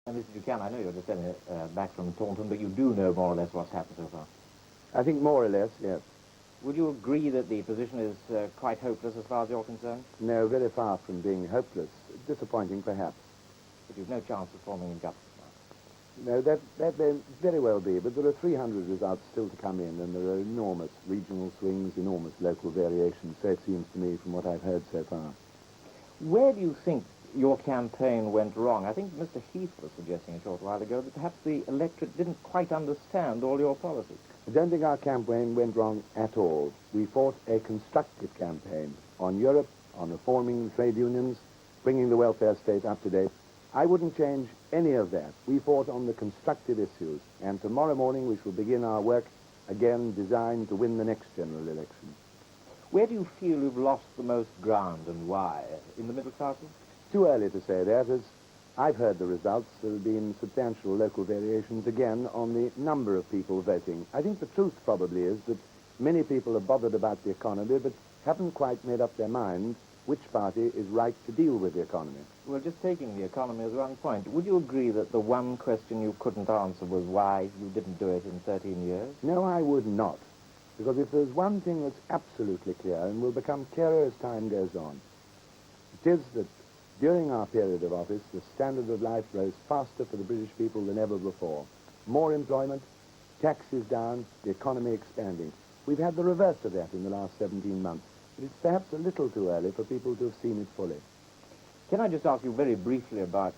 And Mr. Buchanan, I know you're just back from Taunton, but you do know more or less what's happened so far. I think more or less, yes. Would you agree that the position is quite hopeless as far as you're concerned? No, very far from being hopeless. Disappointing, perhaps. But you've no chance of forming a government now. No, that may very well be, but there are 300 results still to come in, and there are enormous regional swings, enormous local variations, so it seems to me from what I've heard so far. Where do you think your campaign went wrong? I think Mr. Heath was suggesting a short while ago that perhaps the electorate didn't quite understand all your policies. I don't think our campaign went wrong at all. We fought a constructive campaign on Europe, on reforming trade unions, bringing the welfare state up to date. I wouldn't change any of that. We fought on the constructive issues, and tomorrow morning we shall begin our work, again designed to win the next general election. Where do you feel you've lost the most ground and why? In the middle classes? Too early to say that, as I've heard the results. There have been substantial local variations again on the number of people voting. I think the truth probably is that many people are bothered about the economy but haven't quite made up their mind which party is right to deal with the economy. Well, just taking the economy as one point, would you agree that the one question you couldn't answer was why you didn't do it in 13 years? No, I would not. Because if there's one thing that's absolutely clear and will become clearer as time goes on, it is that during our period of office, the standard of life rose faster for the British people than ever before. More employment, taxes down, the economy expanding. We've had the reverse of that in the last 17 months. But it's perhaps a little too early for people to have seen it fully. Can I just ask you very briefly about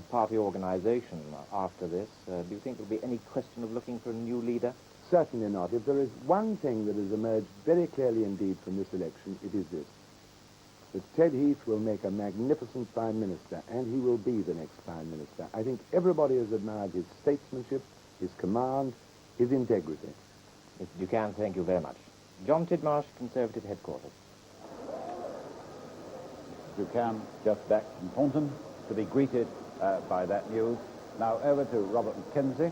party organisation after this? Do you think there'll be any question of looking for a new leader? Certainly not. If there is one thing that has emerged very clearly indeed from this election, it is this. That Ted Heath will make a magnificent Prime Minister, and he will be the next Prime Minister. I think everybody has admired his statesmanship, his command, his integrity. Mr. Buchanan, thank you very much. John Tidmarsh, Conservative Headquarters. Buchanan, just back from Taunton, to be greeted by that news. Now over to Robert McKenzie.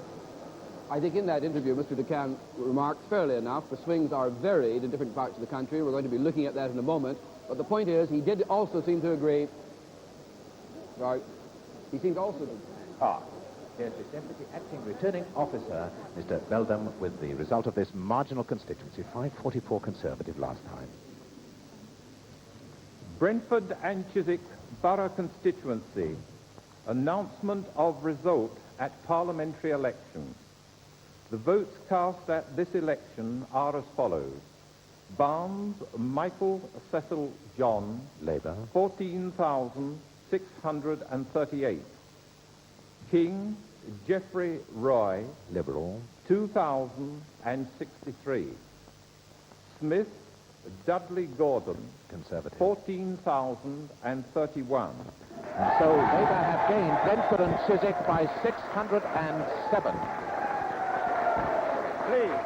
I think in that interview, Mr. Buchanan remarked fairly enough, the swings are varied in different parts of the country. We're going to be looking at that in a moment. But the point is, he did also seem to agree. Right. He seemed also to... Yes, the Deputy Acting Returning Officer, Mr. Beldam, with the result of this marginal constituency, 544 Conservative last time. Brentford and Chiswick Borough Constituency. Announcement of result at parliamentary elections. The votes cast at this election are as follows. Barnes, Michael Cecil John, Labour. 14,638. King, Geoffrey Roy, Liberal. 2,063. Smith, Dudley Gordon, Conservative. 14,031. And so Labour have gained Brentford and Chiswick by 607. Please.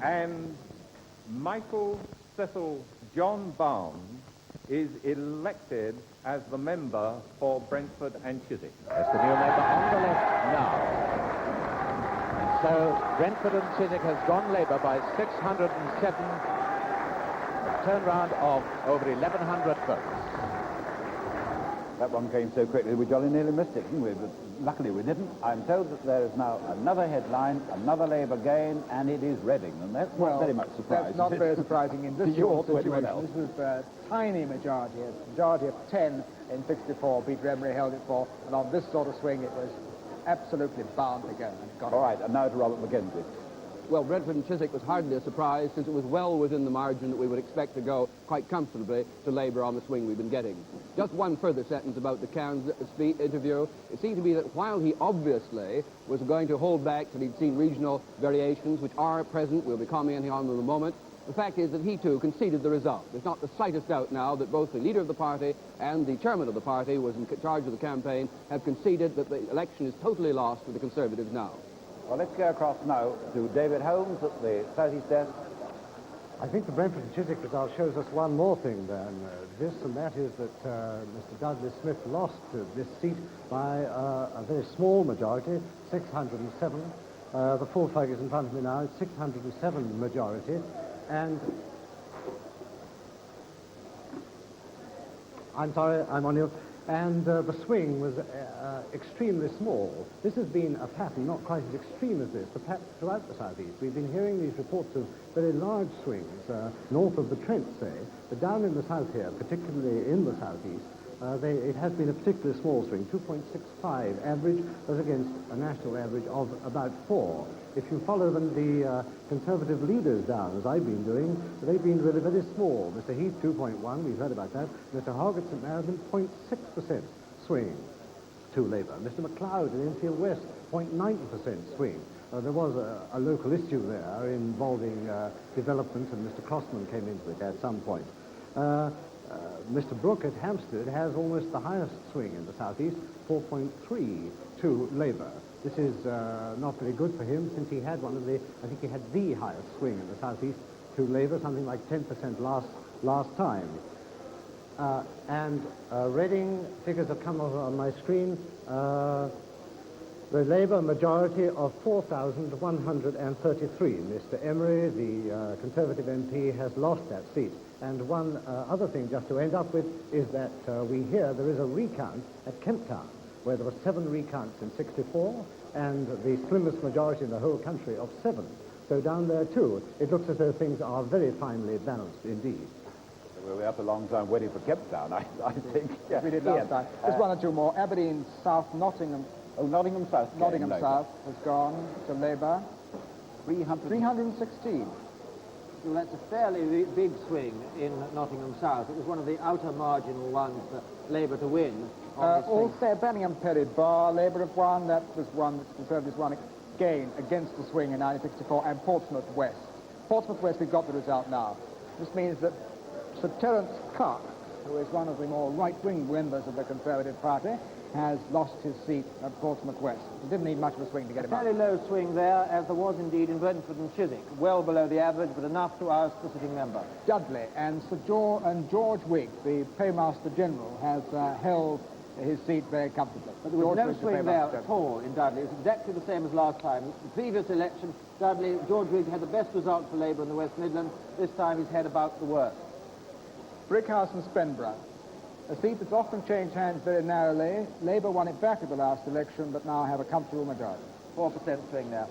And Michael Cecil John Barnes is elected as the member for Brentford and Chiswick. That's the new member on the left now. And so Brentford and Chiswick has gone Labour by 607, a turnaround of over 1,100 votes. That one came so quickly we jolly nearly missed it, didn't we? But luckily we didn't. I'm told that there is now another headline, another Labour gain, and it is Reading, and that's not very much surprising. That's not very surprising in this To you or to situation. anyone else. This was a tiny majority, a majority of 10 in 64. Peter Emery held it for, and on this sort of swing it was absolutely bound to go. All right, and now to Robert McKenzie. Well, Brentford and Chiswick was hardly a surprise, since it was well within the margin that we would expect to go quite comfortably to Labour on the swing we've been getting. Just one further sentence about the Cairns interview. It seemed to be that while he obviously was going to hold back till he'd seen regional variations, which are present, we'll be commenting on them in a moment, the fact is that he too conceded the result. There's not the slightest doubt now that both the leader of the party and the chairman of the party, who was in charge of the campaign, have conceded that the election is totally lost to the Conservatives now. Well, let's go across now to David Holmes at the Southeast desk. I think the Brentford and Chiswick result shows us one more thing than this, and that is that Mr. Douglas Smith lost this seat by a very small majority, 607. The full figures in front of me now, it's 607 majority, and I'm sorry, I'm on you. And the swing was extremely small. This has been a pattern not quite as extreme as this, but perhaps throughout the southeast. We've been hearing these reports of very large swings, north of the Trent, say, but down in the south here, particularly in the southeast, it has been a particularly small swing, 2.65 average, as against a national average of about 4. If you follow the Conservative leaders down, as I've been doing, they've been really very small. Mr. Heath, 2.1, we've heard about that. Mr. Hogg at St. Marylebone, 0.6% swing to Labour. Mr. MacLeod in Enfield West, 0.9% swing. There was a local issue there involving development, and Mr. Crossman came into it at some point. Mr. Brooke at Hampstead has almost the highest swing in the southeast, 4.3 to Labour. This is not very good for him, since he had I think he had the highest swing in the southeast to Labour, something like 10% last time. And Reading figures have come over on my screen. The Labour majority of 4,133. Mr. Emery, the Conservative MP, has lost that seat. And one other thing just to end up with is that we hear there is a recount at Kent Town, where there were 7 recounts in 64, and the slimmest majority in the whole country of 7. So down there, too, it looks as though things are very finely balanced indeed. We'll be up a long time waiting for Kent Town, I think. Yeah. We did last time. Just one or two more. Aberdeen South, Nottingham. Oh, Nottingham South. Nottingham South has gone to Labour. 316. Well, that's a fairly big swing in Nottingham South. It was one of the outer marginal ones for Labour to win. Also, Birmingham Perry Bar, Labour have won. That was one that Conservatives won again against the swing in 1964, and Portsmouth West. Portsmouth West, we've got the result now. This means that Sir Terence Clark, who is one of the more right-wing members of the Conservative Party, has lost his seat at Portsmouth West. It didn't need much of a swing to get him out. Fairly low swing there, as there was indeed in Brentford and Chiswick. Well below the average, but enough to oust the sitting member. Dudley and George Wigg, the Paymaster General, has held his seat very comfortably. But there was no swing there at all in Dudley. It was exactly the same as last time. The previous election, George Wigg had the best result for Labour in the West Midlands. This time he's had about the worst. Brickhouse and Spenborough, a seat that's often changed hands very narrowly. Labour won it back at the last election, but now have a comfortable majority. 4% swing there.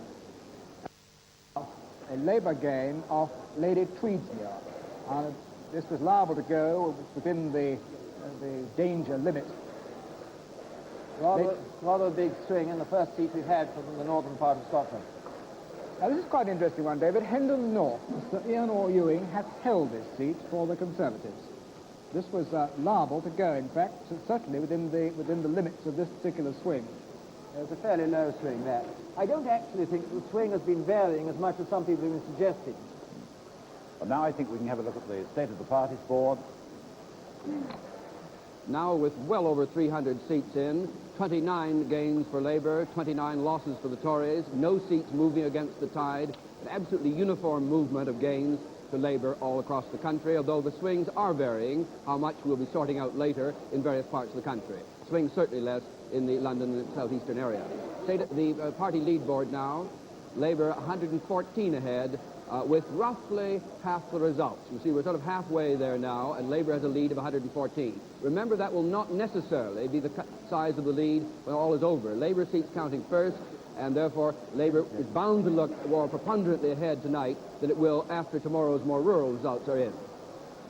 A Labour gain of Lady Tweedsmuir. This was liable to go within the danger limit. Rather a big swing in the first seat we've had from the northern part of Scotland. Now, this is quite an interesting one, David. Hendon North, Mr. Ian Ewing, has held this seat for the Conservatives. This was liable to go, in fact, certainly within the limits of this particular swing. There's a fairly low swing there. I don't actually think the swing has been varying as much as some people have been suggesting. Well, now I think we can have a look at the state of the parties board. Now, with well over 300 seats in, 29 gains for Labour, 29 losses for the Tories, no seats moving against the tide, an absolutely uniform movement of gains to Labour all across the country, although the swings are varying, how much we'll be sorting out later in various parts of the country. Swings certainly less in the London and southeastern area. The party lead board now, Labour 114 ahead, with roughly half the results. You see, we're sort of halfway there now, and Labour has a lead of 114. Remember, that will not necessarily be the size of the lead when all is over. Labour seats counting first, and therefore Labour is bound to look more preponderantly ahead tonight than it will after tomorrow's more rural results are in.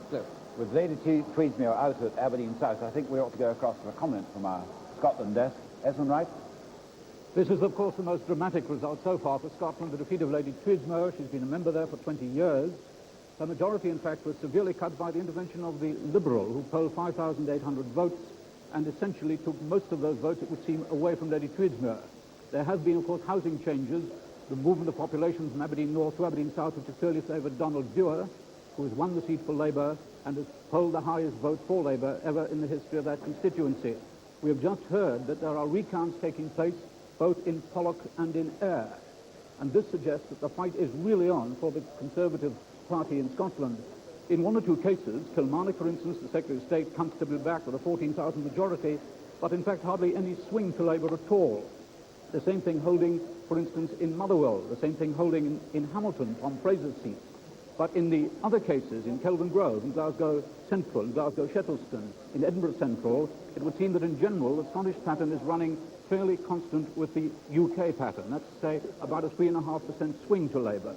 Cliff. With Lady Tweedsmuir out at Aberdeen South, I think we ought to go across to a comment from our Scotland desk. Esmond Wright? This is, of course, the most dramatic result so far for Scotland, the defeat of Lady Tweedsmuir. She's been a member there for 20 years. Her majority, in fact, was severely cut by the intervention of the Liberal, who polled 5,800 votes and essentially took most of those votes, it would seem, away from Lady Tweedsmuir. There have been, of course, housing changes, the movement of population from Aberdeen North to Aberdeen South, which has clearly favoured Donald Dewar, who has won the seat for Labour and has polled the highest vote for Labour ever in the history of that constituency. We have just heard that there are recounts taking place both in Pollock and in Ayr. And this suggests that the fight is really on for the Conservative Party in Scotland. In one or two cases, Kilmarnock, for instance, the Secretary of State comfortably back with a 14,000 majority, but in fact hardly any swing to Labour at all. The same thing holding, for instance, in Motherwell, the same thing holding in Hamilton, Tom Fraser's seat. But in the other cases, in Kelvin Grove, in Glasgow Central, in Glasgow Shettleston, in Edinburgh Central, it would seem that in general the Scottish pattern is running fairly constant with the UK pattern. That's to say about a 3.5% swing to Labour.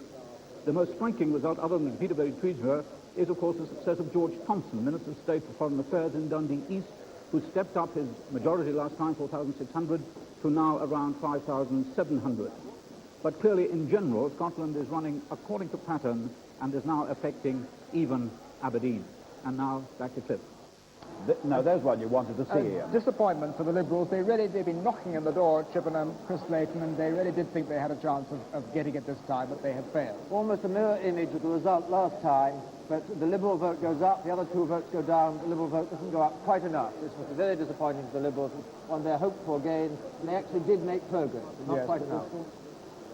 The most striking result, other than the defeat of Lady Tweedsmuir, is of course the success of George Thompson, Minister of State for Foreign Affairs in Dundee East, who stepped up his majority last time, 4,600, to now around 5,700. But clearly, in general, Scotland is running according to pattern and is now affecting even Aberdeen. And now, back to Cliff. No, there's one you wanted to see. Disappointment for the Liberals. They'd been knocking on the door at Chippenham, Chris Layton, and they really did think they had a chance of getting it this time, but they have failed. Almost a mirror image of the result last time, but the Liberal vote goes up, the other two votes go down, the Liberal vote doesn't go up quite enough. This was very disappointing for the Liberals on their hoped-for gains, and they actually did make progress, but not quite enough.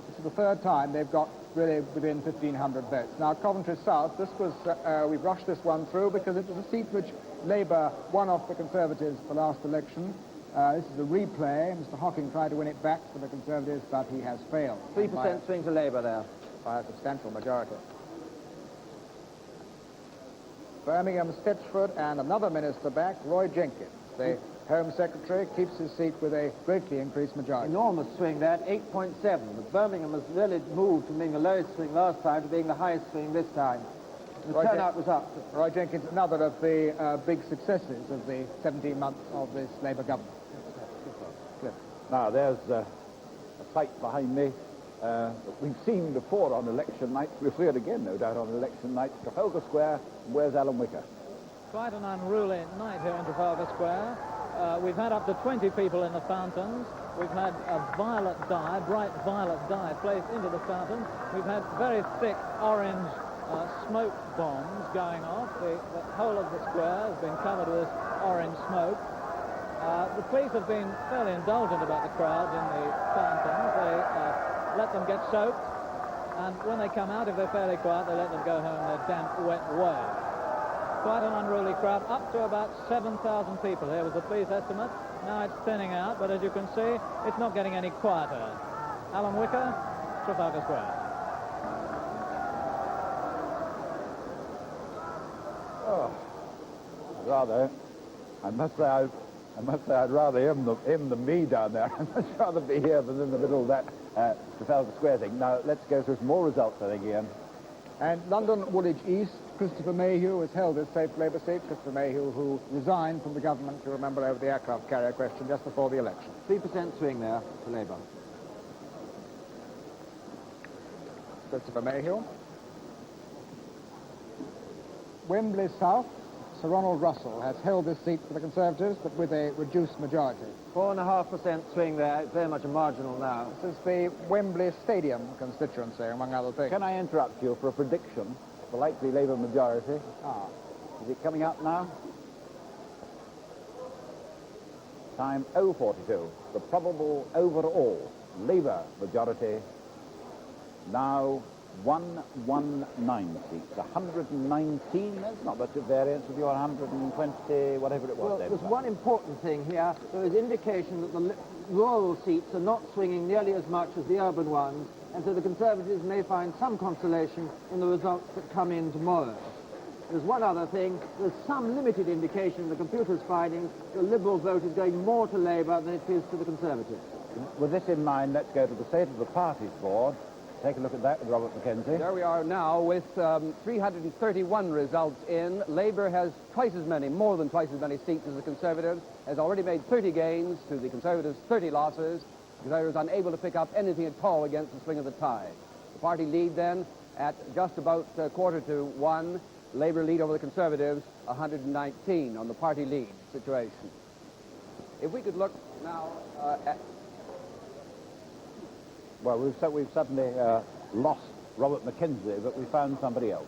This is the third time they've got really within 1,500 votes. Now, Coventry South, this was, we've rushed this one through because it was a seat which Labour won off the Conservatives the last election. This is a replay. Mr. Hocking tried to win it back for the Conservatives, but he has failed. 3% swing to Labour there. By a substantial majority. Birmingham, Stitchford, and another minister back, Roy Jenkins. The Home Secretary keeps his seat with a greatly increased majority. Enormous swing there, 8.7. But Birmingham has really moved from being the lowest swing last time to being the highest swing this time. The turnout was up. Roy Jenkins, another of the big successes of the 17 months of this Labour government. Now, there's a sight behind me that we've seen before on election nights. We'll see it again, no doubt, on election nights. Trafalgar Square, and where's Alan Wicker? Quite an unruly night here in Trafalgar Square. We've had up to 20 people in the fountains. We've had a violet dye, bright violet dye, placed into the fountain. We've had very thick orange smoke bombs going off. The whole of the square has been covered with orange smoke. The police have been fairly indulgent about the crowds in the fountains. They let them get soaked, and when they come out, if they're fairly quiet, they let them go home their damp, wet way. Quite an unruly crowd, up to about 7,000 people here was the police estimate. Now it's thinning out, but as you can see, it's not getting any quieter. Alan Wicker, Trafalgar Square. Oh, rather, I must say I'd rather him than me down there. I'd much rather be here than in the middle of that Trafalgar Square thing. Now, let's go through some more results, I think, Ian. And London Woolwich East, Christopher Mayhew has held his safe Labour seat. Christopher Mayhew, who resigned from the government, you remember, over the aircraft carrier question just before the election. 3% swing there for Labour. Christopher Mayhew. Wembley South, Sir Ronald Russell has held this seat for the Conservatives, but with a reduced majority. 4.5% swing there, very much a marginal now. This is the Wembley Stadium constituency, among other things. Can I interrupt you for a prediction? The likely Labour majority. Is it coming up now? Time 042. The probable overall Labour majority now 119 seats. 119, that's not much of variance with your 120, whatever it was. Well, there's one important thing here. There is indication that the rural seats are not swinging nearly as much as the urban ones, and so the Conservatives may find some consolation in the results that come in tomorrow. There's one other thing. There's some limited indication in the computer's findings the Liberal vote is going more to Labour than it is to the Conservatives. With this in mind, let's go to the State of the Parties Board. Take a look at that with Robert McKenzie. There we are now with 331 results in. Labour has twice as many, more than twice as many seats as the Conservatives, has already made 30 gains to the Conservatives' 30 losses. The Conservatives unable to pick up anything at all against the swing of the tide. The party lead then at just about quarter to one. Labour lead over the Conservatives, 119 on the party lead situation. If we could look now at... Well, we've suddenly lost Robert McKenzie, but we found somebody else.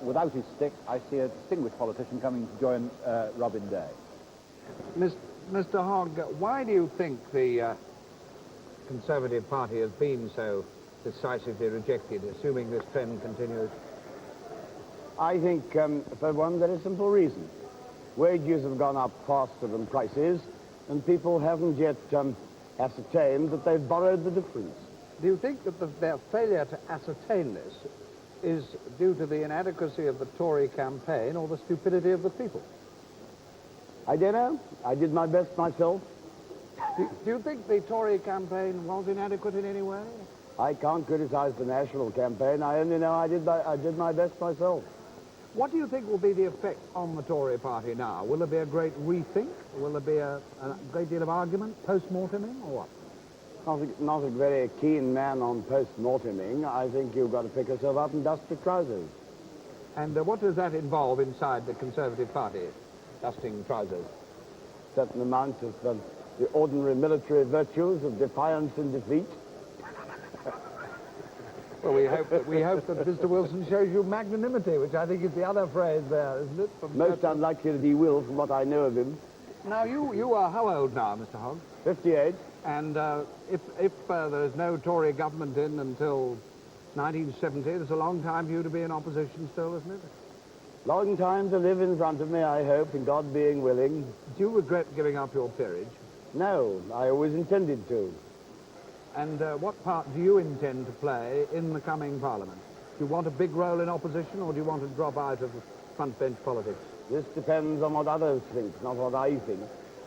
Without his stick, I see a distinguished politician coming to join Robin Day. Mr. Hogg, why do you think the Conservative Party has been so decisively rejected, assuming this trend continues? I think, for one very simple reason. Wages have gone up faster than prices, and people haven't yet ascertained that they've borrowed the difference. Do you think that their failure to ascertain this is due to the inadequacy of the Tory campaign or the stupidity of the people? I don't know. I did my best myself. Do you think the Tory campaign was inadequate in any way? I can't criticize the national campaign. I only know I did my best myself. What do you think will be the effect on the Tory party now? Will there be a great rethink? Will there be a great deal of argument, post-morteming, or what? Not a very keen man on post-morteming. I think you've got to pick yourself up and dust your trousers. And what does that involve inside the Conservative Party, dusting trousers? Certain amount of the ordinary military virtues of defiance and defeat. Well, we hope that Mr. Wilson shows you magnanimity, which I think is the other phrase there, isn't it? Most unlikely that he will, from what I know of him. Now, you are how old now, Mr. Hogg? 58. And if there is no Tory government in until 1970, there's a long time for you to be in opposition still, isn't it? Long time to live in front of me, I hope, and God being willing. Do you regret giving up your peerage? No, I always intended to. And what part do you intend to play in the coming Parliament? Do you want a big role in opposition, or do you want to drop out of front bench politics? This depends on what others think, not what I think.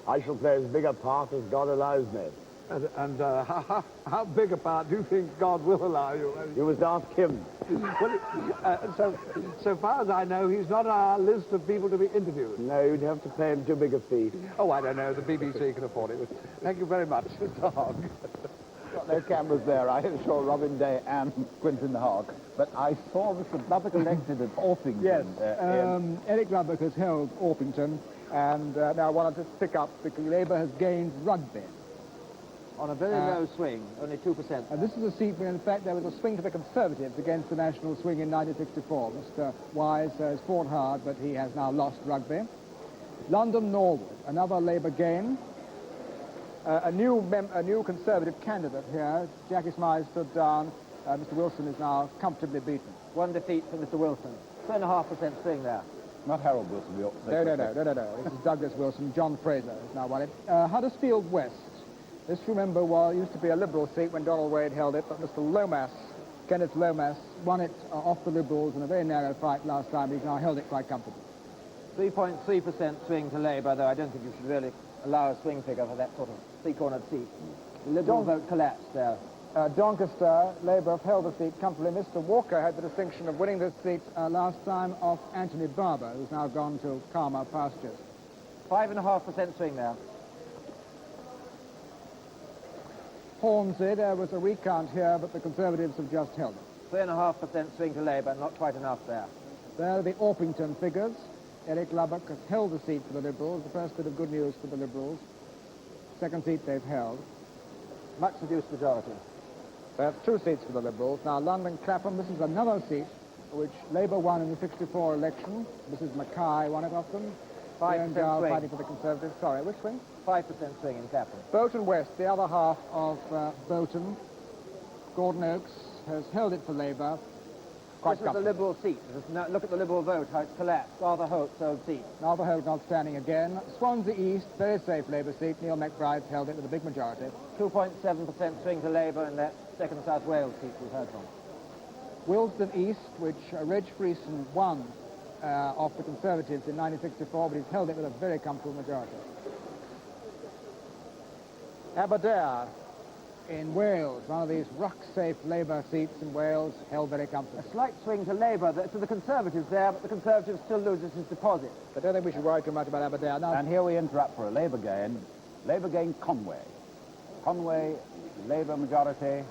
I shall play as big a part as God allows me. And how big a part do you think God will allow you? You must ask him. Well, so far as I know, he's not on our list of people to be interviewed. No, you'd have to pay him too big a fee. Oh, I don't know. The BBC can afford it. Thank you very much, Mr. Hogg. Got no cameras there. I saw Robin Day and Quintin Hogg, but I saw Mr. Lubbock elected at Orpington. Yes, Eric Lubbock has held Orpington, and now I wanted to pick up because Labour has gained Rugby. On a very low swing, only 2%. And this is a seat where, in fact, there was a swing to the Conservatives against the national swing in 1964. Mr. Wise has fought hard, but he has now lost Rugby. London Norwood, another Labour gain. A new Conservative candidate here. Jackie Smythe stood down. Mr. Wilson is now comfortably beaten. One defeat for Mr. Wilson. 2.5% swing there. Not Harold Wilson. No. This is Douglas Wilson. John Fraser has now won it. Huddersfield West. This, remember, used to be a Liberal seat when Donald Wade held it, but Mr. Lomas, Kenneth Lomas, won it off the Liberals in a very narrow fight last time. He's now held it quite comfortably. 3.3% swing to Labour, though I don't think you should really allow a swing figure for that sort of three-cornered seat. The Liberal vote collapsed there. Doncaster, Labour have held the seat comfortably. Mr. Walker had the distinction of winning this seat last time off Anthony Barber, who's now gone to calmer pastures. 5.5% swing there. Hornsey, there was a recount here, but the Conservatives have just held it. 3.5% swing to Labour, not quite enough there. There are the Orpington figures. Eric Lubbock has held the seat for the Liberals, the first bit of good news for the Liberals. Second seat they've held. Much reduced majority. That's 2 seats for the Liberals. Now, London Clapham, this is another seat which Labour won in the 64 election. Mrs. Mackay won it off them. 5% swing. Fighting for the Conservatives. Sorry, which swing? 5% swing in Clapham. Bolton West, the other half of Bolton. Gordon Oakes has held it for Labour. This is the Liberal seat. Look at the Liberal vote, how it's collapsed. Arthur Holt's old seat. Arthur Holt not standing again. Swansea East, very safe Labour seat. Neil McBride's held it with a big majority. 2.7% swing to Labour in that second South Wales seat we've heard from. Willesden East, which Reg Friesen won off the Conservatives in 1964, but he's held it with a very comfortable majority. Aberdeen in Wales, one of these rock-safe Labour seats in Wales, held very comfortably. A slight swing to Labour, to the Conservatives there, but the Conservatives still loses his deposit. I don't think we should worry too much about Aberdeen. Now, and here we interrupt for a Labour gain. Labour gain Conway. Conway, Labour majority,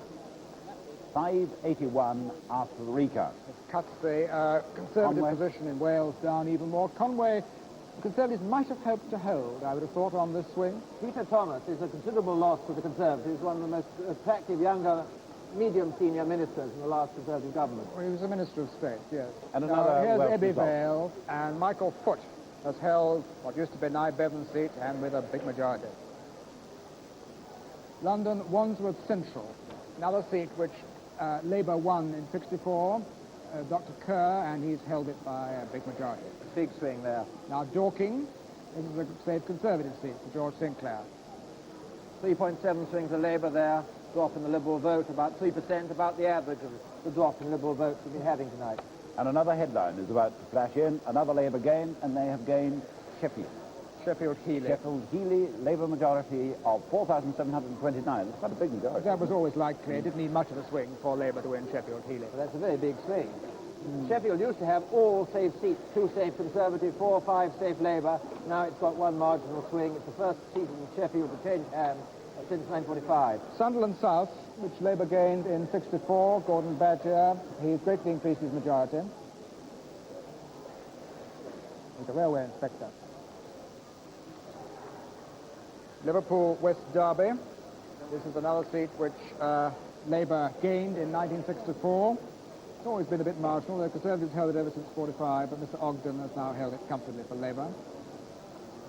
581 after the recount. It cuts the Conservative position in Wales down even more. Conway, the Conservatives might have hoped to hold, I would have thought, on this swing. Peter Thomas is a considerable loss to the Conservatives, one of the most attractive younger, medium senior ministers in the last Conservative government. Well, he was a Minister of State, yes. And another here's Welsh Ebbie result. Vale, and Michael Foote has held what used to be Nye Bevan's seat, and with a big majority. London, Wandsworth Central, another seat which Labour won in 64. Dr. Kerr, and he's held it by a big majority. Big swing there. Now, Dorking, this is a safe Conservative seat for George Sinclair. 3.7 swing to Labour there. drop in the Liberal vote, about 3%, about the average of the drop in Liberal votes we've been having tonight. And another headline is about to flash in, another Labour gain, and they have gained Sheffield. Sheffield Heeley. Sheffield Heeley, Labour majority of 4,729. It's quite a big majority. That was always likely. It didn't need much of a swing for Labour to win Sheffield Heeley. So that's a very big swing. Sheffield used to have all safe seats, 2 safe Conservative, 4 or 5 safe Labour. Now it's got one marginal swing. It's the first seat in Sheffield to change hands since 1945. Sunderland South, which Labour gained in 64, Gordon Badger, he's greatly increased his majority. He's a railway inspector. Liverpool West Derby. This is another seat which Labour gained in 1964. It's always been a bit marginal. The Conservatives held it ever since 45, but Mr. Ogden has now held it comfortably for Labour.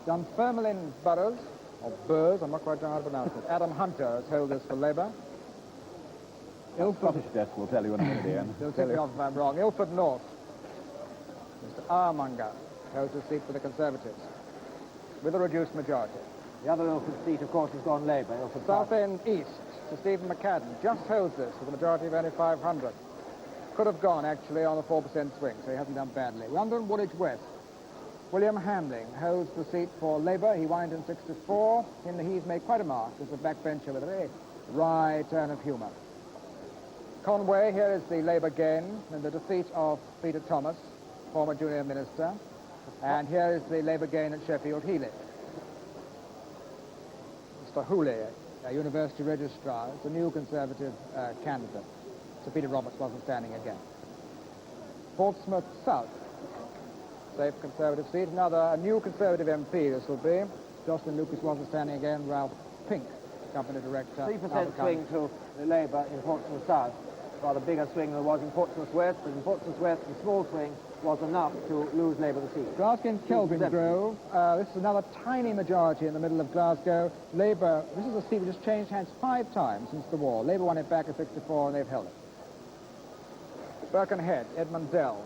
Dunfermline Boroughs, or Burrs, I'm not quite sure how to pronounce it. Adam Hunter has held this for Labour. Scottish desk will tell you in a minute, Ian. They'll tell me off if I'm wrong. Ilford North. Mr. Armonger holds the seat for the Conservatives, with a reduced majority. The other Ilford seat, of course, has gone Labour. Ilford Southend East, Sir Stephen McCadden just holds this with a majority of only 500. Could have gone, actually, on a 4% swing, so he hasn't done badly. London Woolwich West. William Hamling holds the seat for Labour. He won it in 64. He's made quite a mark as a backbencher with a very wry turn of humour. Conway, here is the Labour gain and the defeat of Peter Thomas, former junior minister. And here is the Labour gain at Sheffield Heeley. Mr. Hooley, a university registrar, is a new Conservative candidate. Sir Peter Roberts wasn't standing again. Portsmouth South, safe Conservative seat. A new Conservative MP this will be. Jocelyn Lucas wasn't standing again. Ralph Pink, company director. 3% swing to the Labour in Portsmouth South. Rather bigger swing than there was in Portsmouth West, but in Portsmouth West, the small swing was enough to lose Labour the seat. Glasgow and Kelvin Grove. This is another tiny majority in the middle of Glasgow. Labour, this is a seat which has changed hands 5 times since the war. Labour won it back in 64 and they've held it. Birkenhead, Edmund Dell,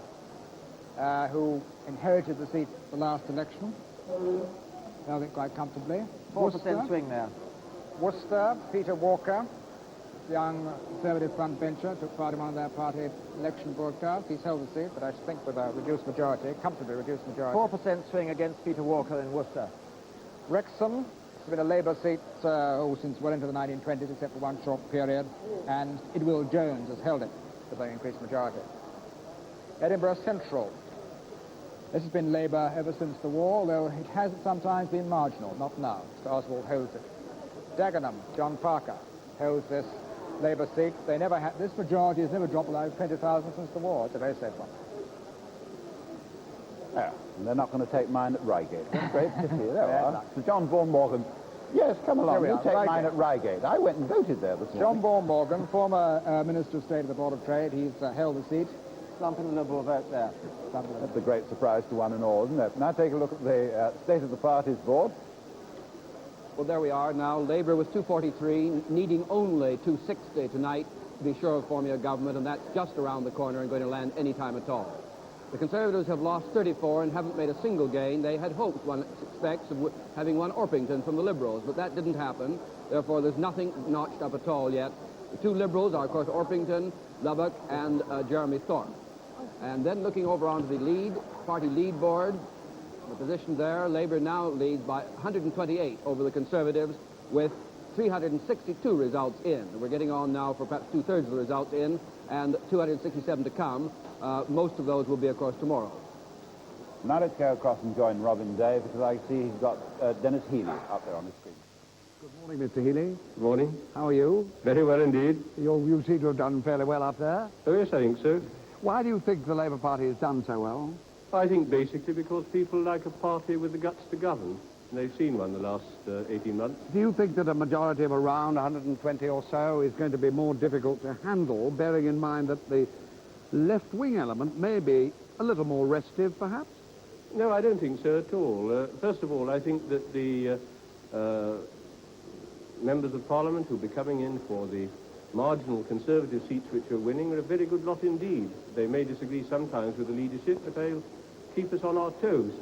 who inherited the seat the last election. Held it quite comfortably. 4% swing there. Worcester, Peter Walker, young Conservative frontbencher, took part in one of their party election broadcasts. He's held the seat, but I think with a reduced majority, comfortably reduced majority. 4% swing against Peter Walker in Worcester. Wrexham, it's been a Labour seat since well into the 1920s, except for one short period, and Idwill Jones has held it with an increased majority. Edinburgh Central. This has been Labour ever since the war, although it has sometimes been marginal, not now. Mr. Oswald holds it. Dagenham, John Parker, holds this Labour seat. They never had, this majority has never dropped below 20,000 since the war. It's a very safe one. Yeah, and they're not going to take mine at Reigate. That's great to see. There we are. Sir John Vaughan Morgan. Yes, come along. You'll take mine at Reigate. I went and voted there this morning. John Vaughan Morgan, former Minister of State of the Board of Trade. He's held the seat. Slumping the Liberal vote there. That's a great surprise to one and all, isn't it? Now take a look at the State of the Parties board. Well, there we are now. Labour was 243, needing only 260 tonight to be sure of forming a government, and that's just around the corner and going to land any time at all. The Conservatives have lost 34 and haven't made a single gain. They had hoped, one expects, of having won Orpington from the Liberals, but that didn't happen. Therefore, there's nothing notched up at all yet. The 2 Liberals are, of course, Orpington, Lubbock, and Jeremy Thorpe. And then looking over onto the party lead board, the position there, Labour now leads by 128 over the Conservatives with 362 results in. We're getting on now for perhaps 2/3 of the results in and 267 to come. Most of those will be, of course, tomorrow. Now let's go across and join Robin Day, because I see he's got Dennis Healy up there on the screen. Good morning, Mr. Healy. Good morning. How are you? Very well indeed. You seem to have done fairly well up there. Oh, yes, I think so. Why do you think the Labour Party has done so well? I think basically because people like a party with the guts to govern. And they've seen one the last 18 months. Do you think that a majority of around 120 or so is going to be more difficult to handle, bearing in mind that the left-wing element may be a little more restive, perhaps? No, I don't think so at all. First of all, I think that the members of Parliament who'll be coming in for the marginal Conservative seats which are winning are a very good lot indeed. They may disagree sometimes with the leadership, but they'll keep us on our toes.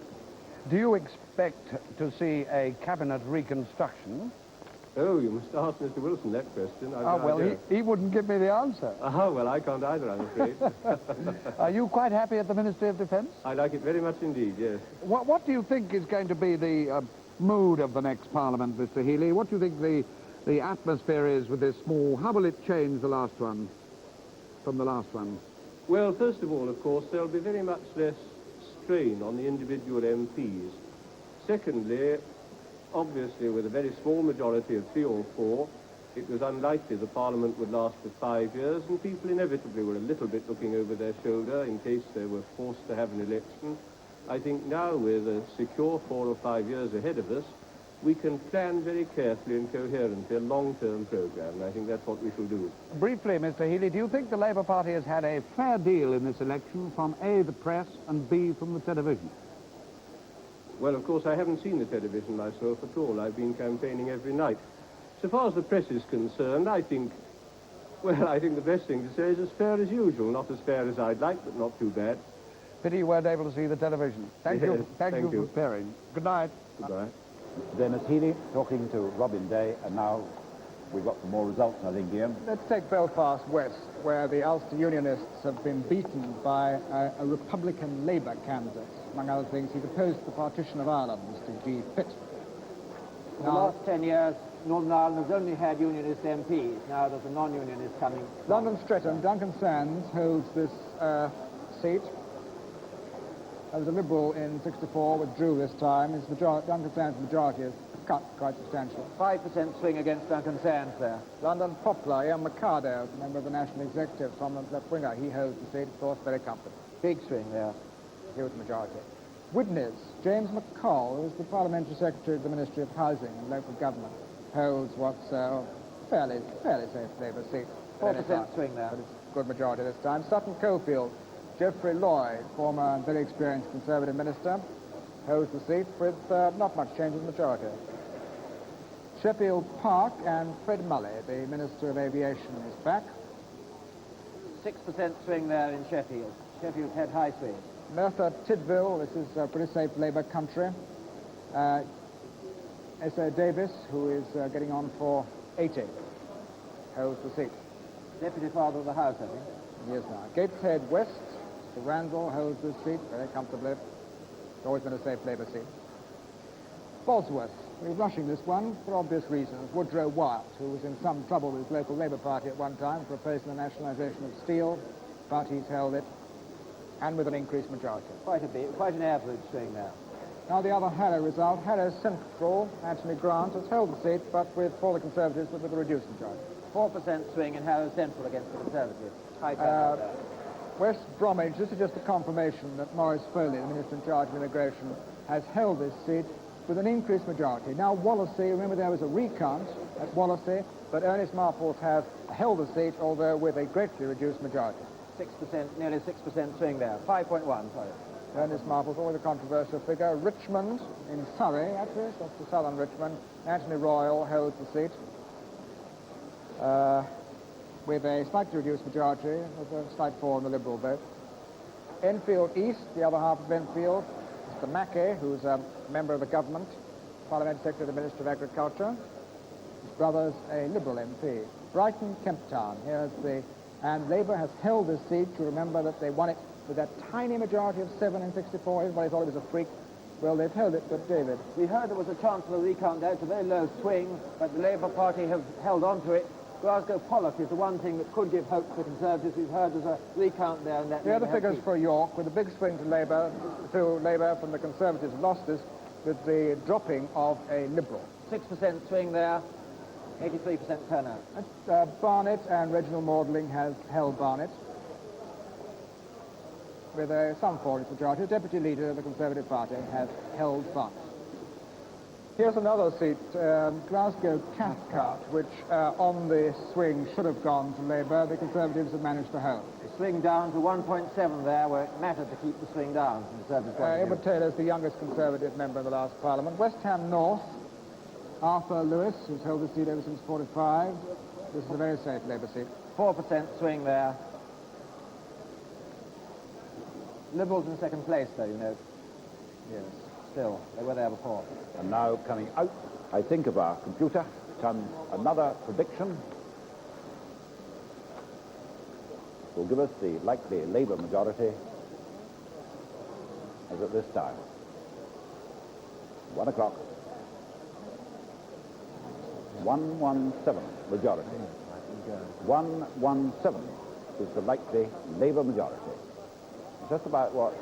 Do you expect to see a cabinet reconstruction? Oh, you must ask Mr. Wilson that question. I've Oh, no well, idea. he wouldn't give me the answer. Oh, well, I can't either, I'm afraid. Are you quite happy at the Ministry of Defence? I like it very much indeed, yes. What do you think is going to be the mood of the next Parliament, Mr. Healy? What do you think the atmosphere is with this small... How will it change the last one from the last one? Well, first of all, of course, there'll be very much less strain on the individual MPs. Secondly, obviously, with a very small majority of 3 or 4, it was unlikely the Parliament would last for 5 years, and people inevitably were a little bit looking over their shoulder in case they were forced to have an election. I think now, with a secure 4 or 5 years ahead of us, we can plan very carefully and coherently a long-term programme, and I think that's what we shall do. Briefly, Mr. Healy, do you think the Labour Party has had a fair deal in this election from A, the press, and B, from the television? Well, of course, I haven't seen the television myself at all. I've been campaigning every night. So far as the press is concerned, I think the best thing to say is as fair as usual. Not as fair as I'd like, but not too bad. Pity you weren't able to see the television. Thank Yes, you. Thank you for appearing. Good night. Goodbye. Dennis Healy talking to Robin Day, and now we've got some more results, I think, Ian. Let's take Belfast West, where the Ulster Unionists have been beaten by a Republican Labour candidate. Among other things, he's opposed the partition of Ireland, Mr. G. Pitt. In the last 10 years, Northern Ireland has only had unionist MPs. Now there's a non-unionist coming. London Streatham, Duncan Sands holds this seat. There was a Liberal in 64, withdrew this time. Duncan Sands' majority is cut quite substantially. 5% swing against Duncan Sands there. London Poplar, Ian Mercado, member of the National Executive, Somnant left winger. He holds the seat, of course, very comfortably. Big swing there. Huge majority. Widnes, James McCall, who is the Parliamentary Secretary of the Ministry of Housing and Local Government, holds what's a fairly safe Labour seat. 4% swing there. But it's a good majority this time. Sutton Coldfield, Geoffrey Lloyd, former very experienced Conservative minister, holds the seat with not much change in the majority. Sheffield Park and Fred Mulley, the Minister of Aviation, is back. 6% swing there in Sheffield. Sheffield's had high swing. Merthyr Tydfil, this is a pretty safe Labour country. S.A. Davis, who is getting on for 80, holds the seat. Deputy Father of the House, I think. Yes, now. Gateshead West, Mr. Randall holds this seat very comfortably. It's always been a safe Labour seat. Bosworth, we're rushing this one for obvious reasons. Woodrow Wyatt, who was in some trouble with his local Labour Party at one time for opposing the nationalisation of steel, but he's held it, and with an increased majority. Quite an average swing there. Now the other Harrow result, Harrow Central, Anthony Grant has held the seat, but for the Conservatives, but with a reduced majority. 4% swing in Harrow Central against the Conservatives. High turnout there. West Bromwich, this is just a confirmation that Maurice Foley, the Minister in charge of Immigration, has held this seat with an increased majority. Now Wallasey, remember there was a recount at Wallasey, but Ernest Marples has held the seat, although with a greatly reduced majority. 6%, nearly 6% swing there. 5.1, sorry. Ernest Marples, always a controversial figure. Richmond in Surrey, actually, that's the southern Richmond. Anthony Royal holds the seat with a slightly reduced majority, with a slight fall in the Liberal vote. Enfield East, the other half of Enfield, Mr. Mackey, who's a member of the government, Parliamentary Secretary of the Ministry of Agriculture. His brother's a Liberal MP. Brighton Kemp Town, and Labour has held this seat. You remember that they won it with that tiny majority of 7 in 64. Everybody thought it was a freak. Well, they've held it, but David. We heard there was a chance of a recount there. It's a very low swing, but the Labour Party have held on to it. Glasgow Pollock is the one thing that could give hope to the Conservatives. We've heard there's a recount there. And that the other figures for York, with a big swing to Labour from the Conservatives lost this with the dropping of a Liberal. 6% swing there, 83% turnout. Barnet and Reginald Maudling has held Barnet with some fall in majority. The Deputy Leader of the Conservative Party has held Barnet. Here's another seat, Glasgow Cathcart, which on the swing should have gone to Labour. The Conservatives have managed to hold. The swing down to 1.7 there, where it mattered to keep the swing down from the Conservative point of view. Edward Taylor's the youngest Conservative member in the last Parliament. West Ham North, Arthur Lewis, who's held the seat ever since 45. This is a very safe Labour seat. 4% swing there. Liberals in second place, though, you know. Yes, still. They were there before. And now coming out, I think, of our computer, comes another prediction. Will give us the likely Labour majority as at this time. 1 o'clock. 117 majority. 117 is the likely Labour majority. Just about what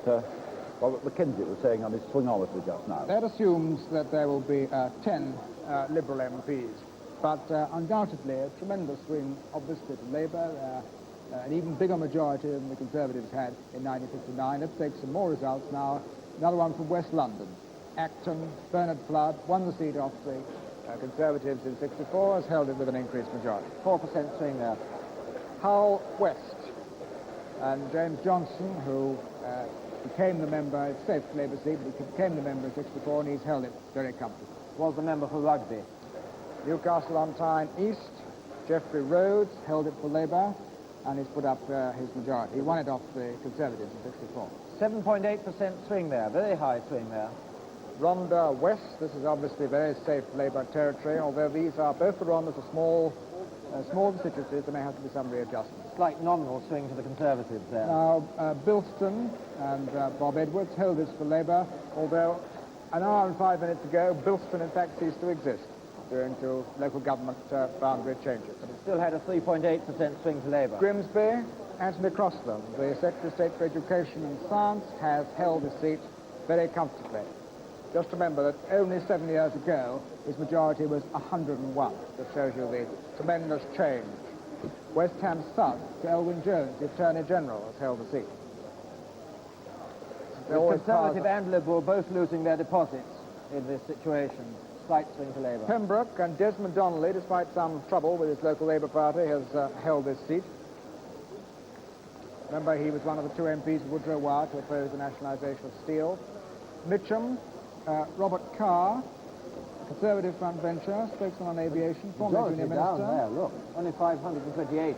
Robert McKenzie was saying on his swingometer just now. That assumes that there will be 10 Liberal MPs, but undoubtedly a tremendous swing, obviously, to Labour, an even bigger majority than the Conservatives had in 1959. Let's take some more results now. Another one from West London. Acton, Bernard Flood won the seat off the Conservatives in 64, has held it with an increased majority. 4% swing there. Hull West and James Johnson, who became the member, it's safe Labour seat, but he became the member in 64 and he's held it very comfortably. Was the member for Rugby. Newcastle on Tyne East, Geoffrey Rhodes held it for Labour and he's put up his majority. He won it off the Conservatives in 64. 7.8% swing there, very high swing there. Rhondda West, this is obviously very safe Labour territory, although these are, both the Rhonddas are small constituencies, there may have to be some readjustment. Slight nominal swing to the Conservatives there. Now, Bilston and Bob Edwards held this for Labour, although an hour and 5 minutes ago, Bilston in fact ceased to exist due to local government boundary changes. But it still had a 3.8% swing to Labour. Grimsby, Anthony Crossland, the Secretary of State for Education and Science, has held his seat very comfortably. Just remember that only 7 years ago, his majority was 101. That shows you the tremendous change. West Ham South, Elwyn Jones, the Attorney General, has held the seat. The Conservative and Liberal both losing their deposits in this situation. Slight swing to Labour. Pembroke and Desmond Donnelly, despite some trouble with his local Labour Party, has held this seat. Remember, he was one of the 2 MPs of Woodrow Wire to oppose the nationalisation of steel. Mitcham, Robert Carr, Conservative front bencher, spokesman on aviation, former junior minister. Down there, look, only 528.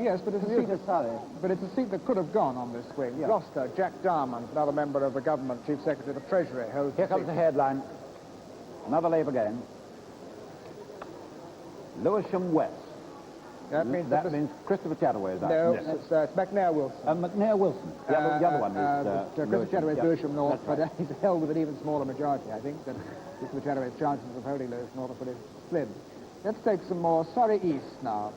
Yes, but it's a seat that could have gone on this swing. Yeah. Gloucester, Jack Darmond, another member of the government, Chief Secretary of the Treasury, holds Here comes the headline. Another Labour game. Lewisham West. That means Christopher Chataway is out. No, yes. It's McNair Wilson. McNair Wilson. The other one is... Christopher Chataway is Lewisham North, right. But he's held with an even smaller majority, I think, that Christopher Chataway's chances of holding Lewisham North are pretty slim. Let's take some more. Surrey East now.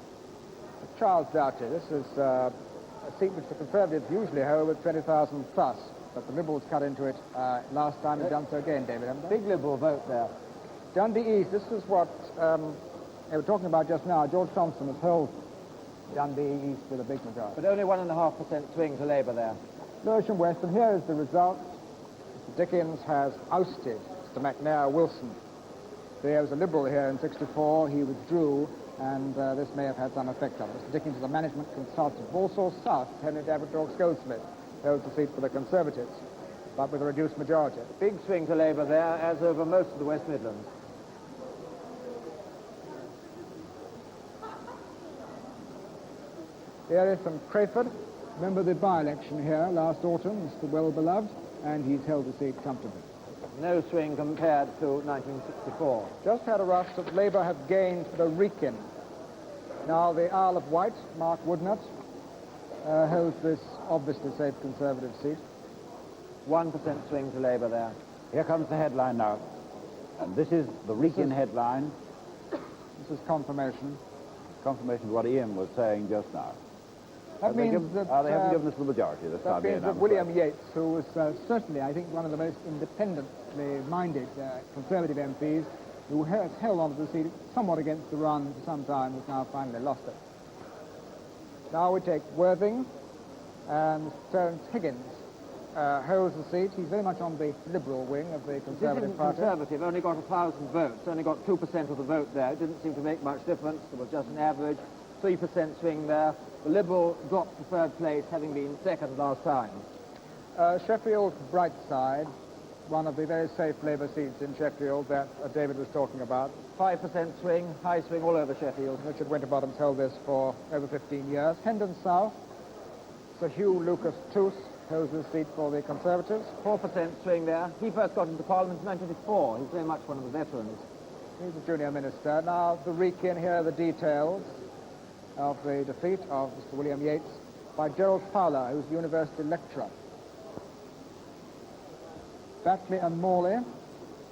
Charles Doughty. This is a seat which the Conservatives usually hold with 20,000 plus, but the Liberals cut into it last time and done so again, David. Big Liberal vote there. Dundee East, this is what they were talking about just now. George Thompson has held Dundee East with a big majority. But only 1.5% swing to Labour there. Lewisham West, and here is the result. Mr. Dickens has ousted Mr. McNair Wilson. There was a Liberal here in 64. He withdrew, and this may have had some effect on it. Mr. Dickens is a management consultant. Walsall South, Henry David Goldsmith holds the seat for the Conservatives, but with a reduced majority. Big swing to Labour there, as over most of the West Midlands. Here is from Crayford. Remember the by-election here last autumn, Mr. Well-Beloved, and he's held the seat comfortably. No swing compared to 1964. Just had a rush that Labour have gained the Wrekin. Now the Isle of Wight, Mark Woodnut, holds this obviously safe Conservative seat. 1% swing to Labour there. Here comes the headline now. And this is the Wrekin headline. This is confirmation. Confirmation of what Ian was saying just now. That means that... they haven't given us the majority this time. That means that William Yates, who was certainly, I think, one of the most independently minded Conservative MPs, who has held on to the seat somewhat against the run for some time, has now finally lost it. Now we take Worthing, and Terence Higgins holds the seat. He's very much on the Liberal wing of the Conservative Party. Conservative only got 1,000 votes, only got 2% of the vote there. It didn't seem to make much difference. There was just an average 3% swing there. The Liberal dropped to third place, having been second last time. Sheffield Brightside, one of the very safe Labour seats in Sheffield that David was talking about. 5% swing, high swing all over Sheffield. Richard Winterbottom's held this for over 15 years. Hendon South, Sir Hugh Lucas Toos holds the seat for the Conservatives. 4% swing there. He first got into Parliament in 1954. He's very much one of the veterans. He's the junior minister. Now, the recin, here are the details of the defeat of Mr. William Yates by Gerald Fowler, who's the university lecturer. Batley and Morley,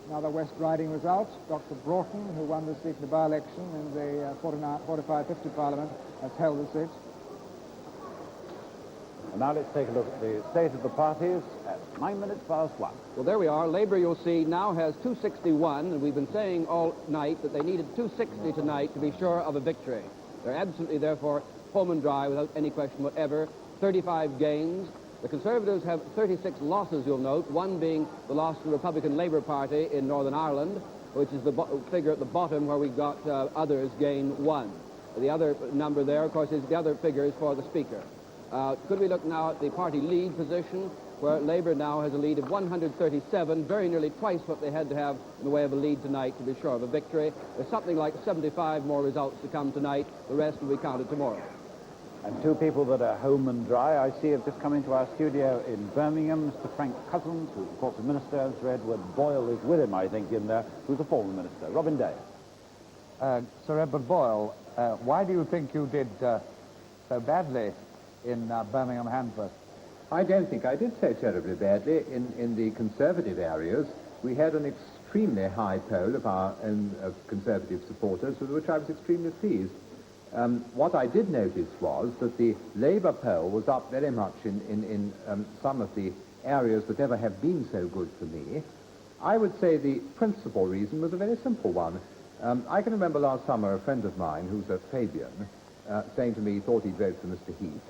another West Riding result. Dr. Broughton, who won the seat in the by-election in the 45-50 Parliament, has held the seat. And now let's take a look at the state of the parties at 1 1:09. Well, there we are. Labour, you'll see, now has 261, and we've been saying all night that they needed 260 tonight to be sure of a victory. They're absolutely, therefore, home and dry without any question whatever. 35 gains. The Conservatives have 36 losses, you'll note, one being the loss to the Republican Labour Party in Northern Ireland, which is the figure at the bottom where we've got others gain 1. The other number there, of course, is the other figure is for the Speaker. Could we look now at the party lead position, where Labour now has a lead of 137, very nearly twice what they had to have in the way of a lead tonight to be sure of a victory. There's something like 75 more results to come tonight. The rest will be counted tomorrow. And two people that are home and dry, I see, have just come into our studio in Birmingham. Mr. Frank Cousins, who's of course a minister. Sir Edward Boyle is with him, I think, in there, who's a former minister. Robin Day. Sir Edward Boyle, why do you think you did so badly in Birmingham Handforth? I don't think I did so terribly badly. In the Conservative areas, we had an extremely high poll of our own Conservative supporters, with which I was extremely pleased. What I did notice was that the Labour poll was up very much in some of the areas that never have been so good for me. I would say the principal reason was a very simple one. I can remember last summer a friend of mine, who's a Fabian, saying to me he thought he'd vote for Mr. Heath.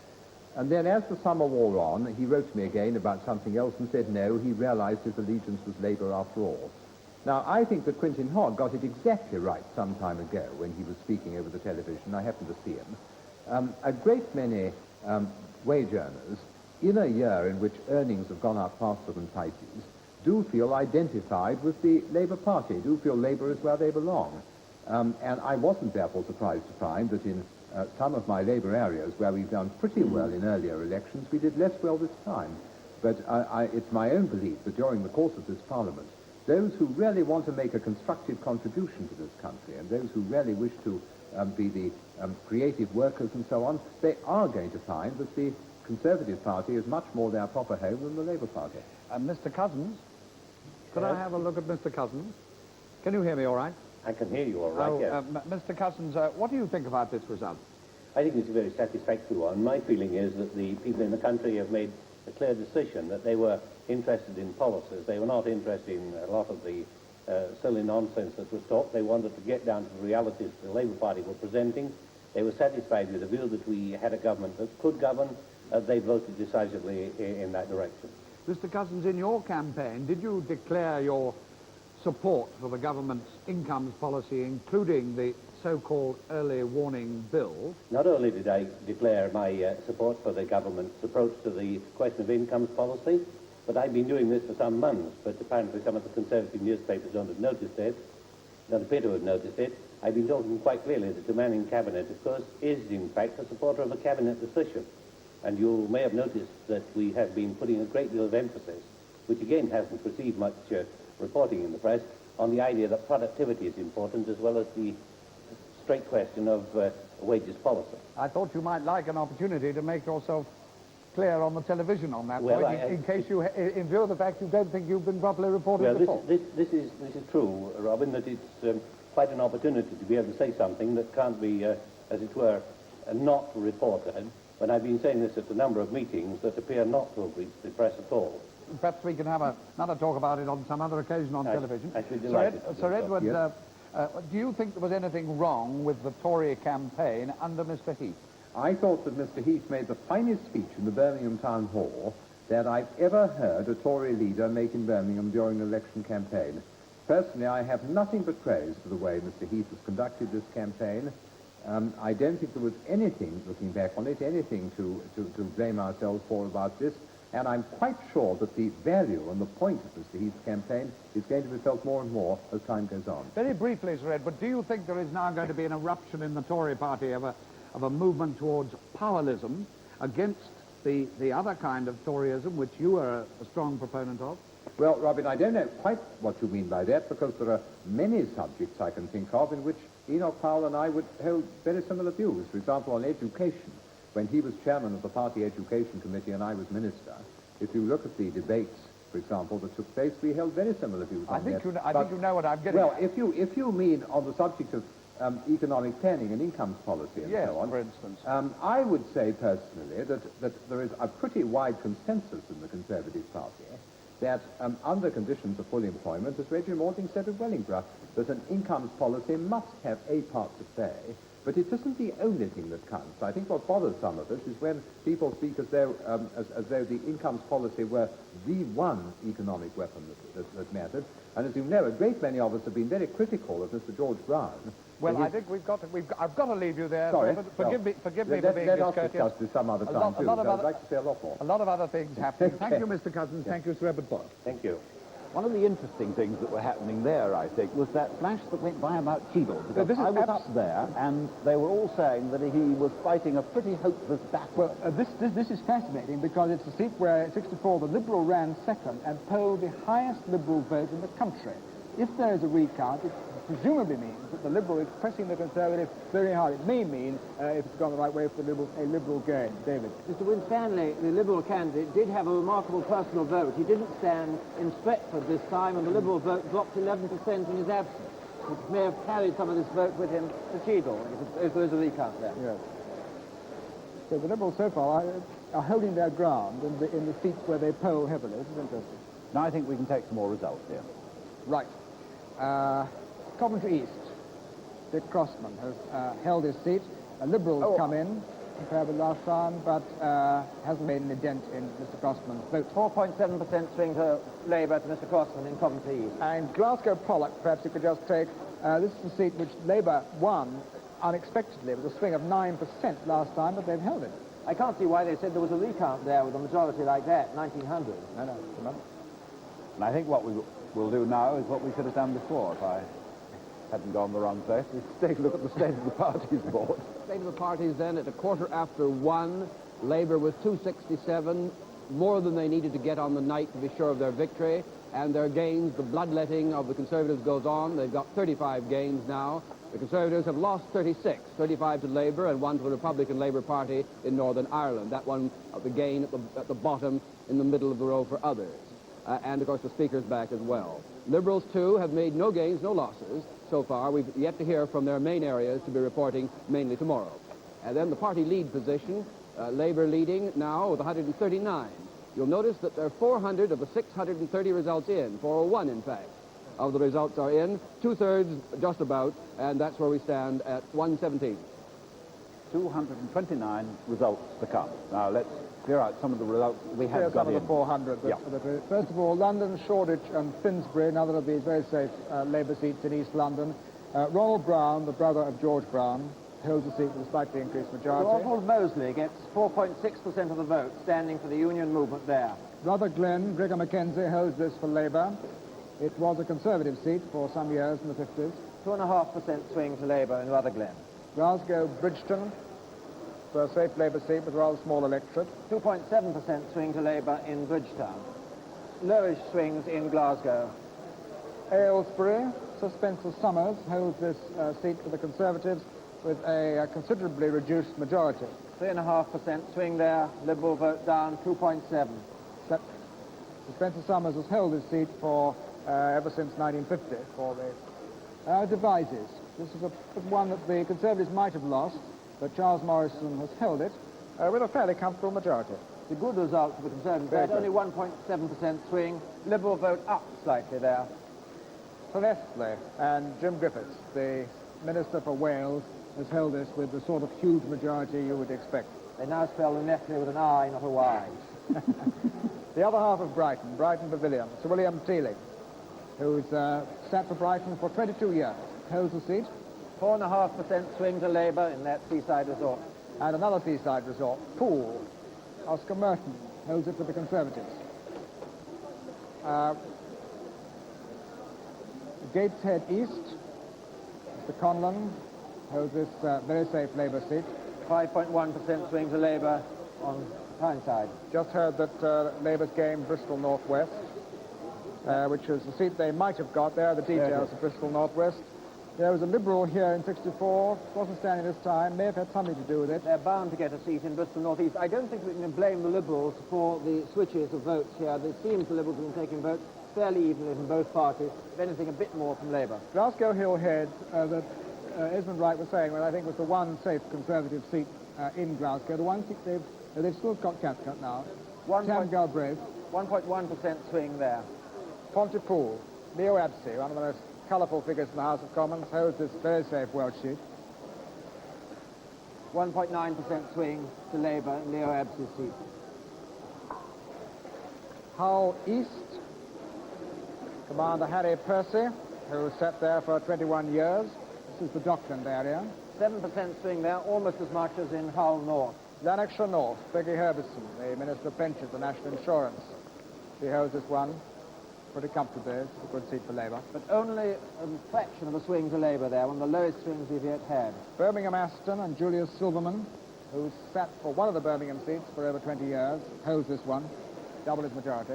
And then as the summer wore on, he wrote to me again about something else and said no, he realised his allegiance was Labour after all. Now, I think that Quintin Hogg got it exactly right some time ago when he was speaking over the television. I happened to see him. A great many wage earners, in a year in which earnings have gone up faster than prices, do feel identified with the Labour Party, do feel Labour is where they belong. And I wasn't therefore surprised to find that in some of my Labour areas where we've done pretty well in earlier elections, we did less well this time. But it's my own belief that during the course of this Parliament, those who really want to make a constructive contribution to this country and those who really wish to be the creative workers and so on, they are going to find that the Conservative Party is much more their proper home than the Labour Party. Mr. Cousins, could I have a look at Mr. Cousins? Can you hear me all right? I can hear you all right, yes. Mr. Cousins, what do you think about this result? I think it's a very satisfactory one. My feeling is that the people in the country have made a clear decision that they were interested in policies. They were not interested in a lot of the silly nonsense that was talked. They wanted to get down to the realities the Labour Party were presenting. They were satisfied with the view that we had a government that could govern. They voted decisively in that direction. Mr. Cousins, in your campaign, did you declare your support for the government's incomes policy, including the so-called early warning bill? Not only did I declare my support for the government's approach to the question of incomes policy, but I've been doing this for some months, but apparently some of the Conservative newspapers don't have noticed it, don't appear to have noticed it. I've been talking quite clearly that the man in Cabinet, of course, is in fact a supporter of a Cabinet decision. And you may have noticed that we have been putting a great deal of emphasis, which again hasn't received much reporting in the press, on the idea that productivity is important as well as the straight question of wages policy. I thought you might like an opportunity to make yourself clear on the television on that point, in case you, in view of the fact you don't think you've been properly reported before. This is true, Robin, that it's quite an opportunity to be able to say something that can't be, as it were, not reported, when I've been saying this at a number of meetings that appear not to have reached the press at all. Perhaps we can have another talk about it on some other occasion on television. Sir Edward, Yes. do you think there was anything wrong with the Tory campaign under Mr. Heath? I thought that Mr. Heath made the finest speech in the Birmingham Town Hall that I've ever heard a Tory leader make in Birmingham during an election campaign. Personally, I have nothing but praise for the way Mr. Heath has conducted this campaign. I don't think there was anything, looking back on it, anything to blame ourselves for about this. And I'm quite sure that the value and the point of Mr. Heath's campaign is going to be felt more and more as time goes on. Very briefly, Sir Edward, do you think there is now going to be an eruption in the Tory party of a movement towards powerlism against the other kind of Toryism, which you are a strong proponent of? Well, Robin, I don't know quite what you mean by that, because there are many subjects I can think of in which Enoch Powell and I would hold very similar views. For example, on education, when he was chairman of the party education committee and I was minister, if you look at the debates, for example, that took place, we held very similar views on that. I think you know what I'm getting Well, at. if you mean on the subject of economic planning and incomes policy and Yes, so on, for instance. I would say personally that there is a pretty wide consensus in the Conservative Party that under conditions of full employment, as Reggie Malting said at Wellingborough, that an incomes policy must have a part to play, but it isn't the only thing that counts. I think what bothers some of us is when people speak as though the incomes policy were the one economic weapon that mattered. And as you know, a great many of us have been very critical of Mr. George Brown. Well, I think I've got to leave you there. Sorry. Forgive me for being Let us discourteous. discuss this some other time, too. I'd like to say a lot more. A lot of other things happening. Thank you, Mr. Cousins. Thank you, Sir Edward Boyle. Thank you. One of the interesting things that were happening there, I think, was that flash that went by about Cheadle. Because I was up there, and they were all saying that he was fighting a pretty hopeless battle. Well, this is fascinating because it's a seat where, in 64, the Liberal ran second and polled the highest Liberal vote in the country. If there is a recount, it presumably means that the Liberal is pressing the Conservative very hard. It may mean, if it's gone the right way, for the Liberals, a Liberal gain. David. Mr. Winstanley, the Liberal candidate, did have a remarkable personal vote. He didn't stand in Stretford this time, and the Liberal vote dropped 11% in his absence, which may have carried some of this vote with him to Cheadle, if there is a recount there. Yes. So the Liberals so far are holding their ground in the seats where they poll heavily. This is interesting. Now I think we can take some more results here. Right. Coventry East. Dick Crossman has held his seat. A Liberal has come in compared with last time, but hasn't made any dent in Mr. Crossman's vote. 4.7% swing to Labour to Mr. Crossman in Coventry East. And Glasgow Pollock, perhaps you could just take, this is the seat which Labour won unexpectedly. It was a swing of 9% last time, but they've held it. I can't see why they said there was a recount there with a majority like that, 1900. No, come on. And I think what we will do now is what we should have done before, if I hadn't gone the wrong place. Is take a look at the state of the parties board. State of the parties then at 1:15. Labour was 267, more than they needed to get on the night to be sure of their victory. And their gains, the bloodletting of the Conservatives goes on. They've got 35 gains now. The Conservatives have lost 36, 35 to Labour and 1 to the Republican Labour Party in Northern Ireland. That one, the gain at the bottom in the middle of the row for others. And, of course, the Speaker's back as well. Liberals, too, have made no gains, no losses so far. We've yet to hear from their main areas to be reporting mainly tomorrow. And then the party lead position, Labour leading now with 139. You'll notice that there are 400 of the 630 results in, 401 in fact, of the results are in, 2/3 just about, and that's where we stand at 117. 229 results to come. Now let's clear out some of the results we have got some of in. the 400. First of all, London, Shoreditch and Finsbury, another of these very safe Labour seats in East London. Ronald Brown, the brother of George Brown, holds a seat with a slightly increased majority. Oswald Mosley gets 4.6% of the vote, standing for the union movement there. Rutherglen, Gregor McKenzie holds this for Labour. It was a Conservative seat for some years in the 50s. 2.5% swing to Labour in Rutherglen. Glasgow, Bridgeton, for a safe Labour seat with a rather small electorate. 2.7% swing to Labour in Bridgetown. Lowish swings in Glasgow. Aylesbury, Sir Spencer Summers holds this seat for the Conservatives with a considerably reduced majority. 3.5% swing there. Liberal vote down, 2.7. Sir Spencer Summers has held his seat for ever since 1950 for the Devizes. This is one that the Conservatives might have lost, but Charles Morrison has held it with a fairly comfortable majority. It's a good result for the Conservatives. They had only 1.7% swing. Liberal vote up slightly there. Llanelli and Jim Griffiths, the Minister for Wales, has held this with the sort of huge majority you would expect. They now spell Llanelli with an I, not a Y. The other half of Brighton, Brighton Pavilion, Sir William Teeling, who's sat for Brighton for 22 years, holds the seat. 4.5% swing to Labour in that seaside resort. And another seaside resort, Poole. Oscar Merton holds it for the Conservatives. Gateshead East, Mr. Conlon holds this very safe Labour seat. 5.1% swing to Labour on Tyneside. Just heard that Labour's game Bristol North West. which was the seat they might have got. There are the details of Bristol North West. There was a Liberal here in 64, wasn't standing this time, may have had something to do with it. They're bound to get a seat in Bristol North East. I don't think we can blame the Liberals for the switches of votes here. It seems the Liberals have been taking votes fairly evenly from both parties, if anything a bit more from Labour. Glasgow Hill Head, that Esmond Wright was saying, well, I think was the one safe Conservative seat in Glasgow. The one seat they've still got Cathcart now. Galbraith. 1.1% swing there. Pontypool, Leo Absey, one of the most colourful figures in the House of Commons, holds this very safe Welsh seat. 1.9% swing to Labour in Leo Absey's seat. Hull East, Commander Harry Percy, who sat there for 21 years. This is the Dockland area. 7% swing there, almost as much as in Hull North. Lanarkshire North, Peggy Herbison, the Minister of Pensions and National Insurance. She holds this one pretty comfortably. It's a good seat for Labour. But only a fraction of a swing to Labour there, one of the lowest swings we've yet had. Birmingham Aston and Julius Silverman, who sat for one of the Birmingham seats for over 20 years, holds this one, double his majority.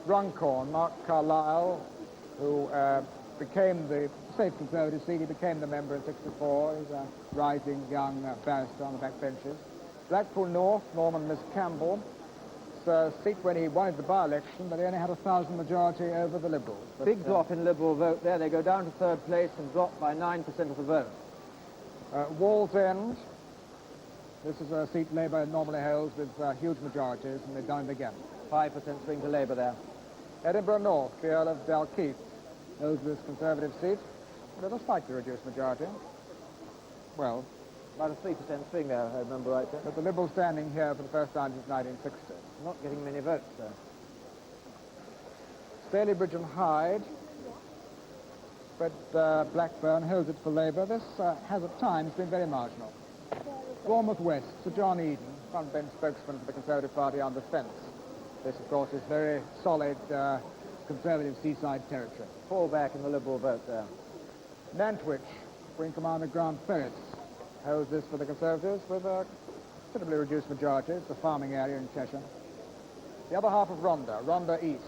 Runcorn, Mark Carlyle, who became the safe Conservative seat. He became the member in 64. He's a rising young barrister on the backbenches. Blackpool North, Norman Miss Campbell. It's a seat when he wanted the by-election, but he only had 1,000 majority over the Liberals. But, big drop in Liberal vote there. They go down to third place and drop by 9% of the vote. Wallsend. This is a seat Labour normally holds with huge majorities, and they've done it again. 5% swing to Labour there. Edinburgh North, the Earl of Dalkeith holds this Conservative seat with a slightly reduced majority. Well, about a 3% swing there, if I remember right. But the Liberals standing here for the first time since 1960. Not getting many votes, sir. Stalybridge and Hyde. But Blackburn holds it for Labour. This has at times been very marginal. Portsmouth West, Sir John Eden, front bench spokesman for the Conservative Party on the fence. This, of course, is very solid Conservative seaside territory. Fall back in the Liberal vote there. Nantwich, Wing Commander Grant Ferris holds this for the Conservatives with a considerably reduced majority. It's a farming area in Cheshire. The other half of Rhondda East.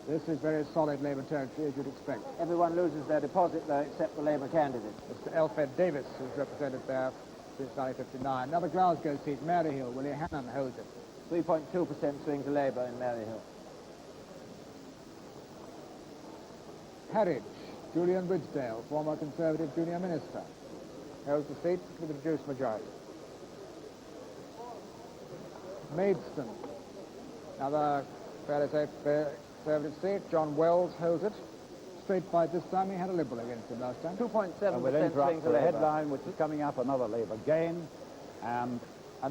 This is very solid Labour territory, as you'd expect. Everyone loses their deposit, though, except the Labour candidate. Mr. Alfred Davis, who's represented there since 1959. Another Glasgow seat, Maryhill. Willie Hannon holds it. 3.2% swing to Labour in Maryhill. Harwich, Julian Ridsdale, former Conservative junior minister, holds the seat with a reduced majority. Maidstone, another fairly safe Conservative seat. John Wells holds it. Straight fight this time. He had a Liberal against him last time. 2.7% swing to Labour. Headline, which is coming up, another Labour gain, and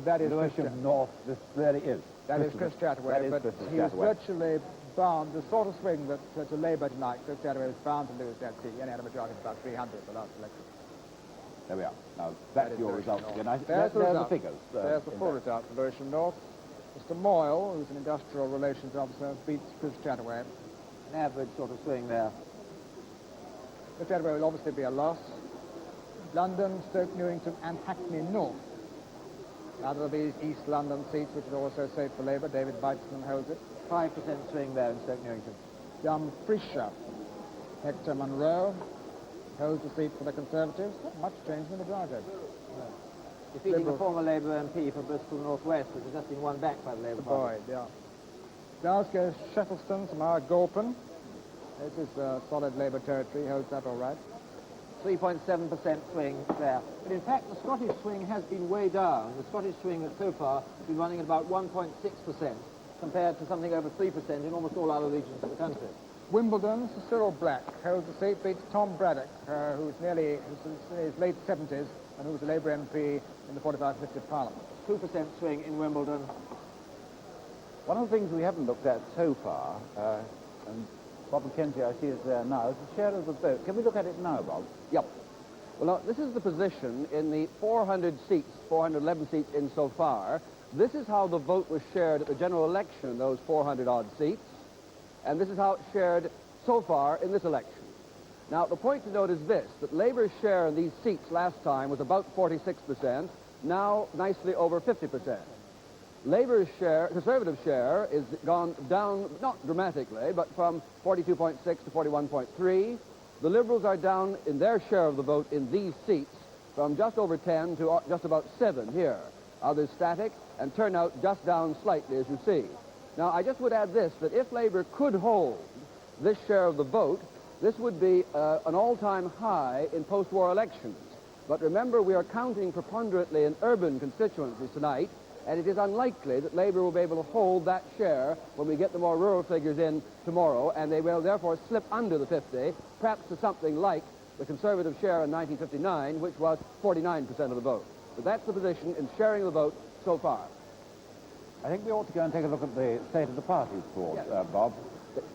that is Lewisham North. This really is. That is Chris Chataway, but he was virtually bound, the sort of swing that to Labour tonight, Chris Chataway was bound to lose that seat. He only had a majority of about 300 at the last election. There we are. Now, that's your results again. There's the figures. There's the full result for Lewisham North. Mr. Moyle, who's an industrial relations officer, beats Chris Chataway. An average sort of swing there. Chris Chataway will obviously be a loss. London, Stoke Newington and Hackney North. Other of these East London seats, which are also safe for Labour, David Weitzman holds it. 5% swing there in Stoke Newington. Dumfriesshire, Hector Munro holds the seat for the Conservatives. Not much change in the majority. Defeating the former Labour MP for Bristol North West, which has just been won back by the Labour Party. Yeah. Glasgow, Shettleston, Samara Gorpin. This is solid Labour territory. He holds that all right. 3.7% swing there. But in fact, the Scottish swing has been way down. The Scottish swing has so far been running at about 1.6% compared to something over 3% in almost all other regions of the country. Wimbledon, Sir Cyril Black holds the seat, beats Tom Braddock, who's in his late 70s and who was a Labour MP in the 45-50 Parliament. 2% swing in Wimbledon. One of the things we haven't looked at so far, and Bob McKenzie, I see, is there now, is the share of the vote. Can we look at it now, Bob? Yep. Well, now, this is the position in the 400 seats, 411 seats insofar. This is how the vote was shared at the general election in those 400-odd seats. And this is how it's shared so far in this election. Now, the point to note is this, that Labour's share in these seats last time was about 46%, now nicely over 50%. Labour's share, Conservative share, is gone down, not dramatically, but from 42.6 to 41.3. The Liberals are down in their share of the vote in these seats from just over 10 to just about 7 here. Others static, and turnout just down slightly, as you see. Now, I just would add this, that if Labour could hold this share of the vote, this would be an all-time high in post-war elections. But remember, we are counting preponderantly in urban constituencies tonight, and it is unlikely that Labour will be able to hold that share when we get the more rural figures in tomorrow, and they will therefore slip under the 50, perhaps to something like the Conservative share in 1959, which was 49% of the vote. But that's the position in sharing the vote so far. I think we ought to go and take a look at the state of the parties, Bob.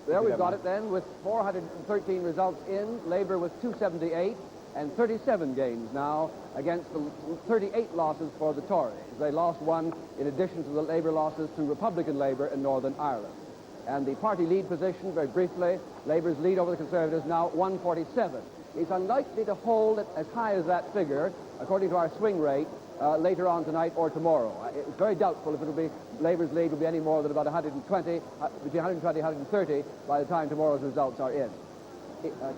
There we've got it then, with 413 results in, Labour with 278, and 37 gains now against the 38 losses for the Tories. They lost one in addition to the Labour losses to Republican Labour in Northern Ireland. And the party lead position, very briefly, Labour's lead over the Conservatives now 147. It's unlikely to hold it as high as that figure, according to our swing rate, later on tonight or tomorrow. It's very doubtful if it'll be, Labour's lead will be any more than about 120, between 120 and 130 by the time tomorrow's results are in.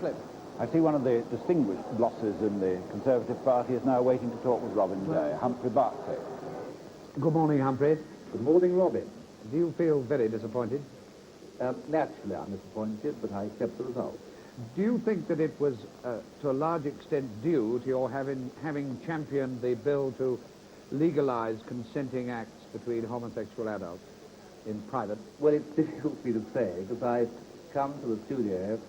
Cliff. I see one of the distinguished losses in the Conservative Party is now waiting to talk with Robin Day, Humphrey Barclay. Good morning, Humphrey. Good morning, Robin. Do you feel very disappointed? Naturally, I'm disappointed, but I accept the result. Do you think that it was, to a large extent, due to your having championed the bill to legalize consenting acts between homosexual adults in private? Well, it's difficult for me to say, because I've come to the studio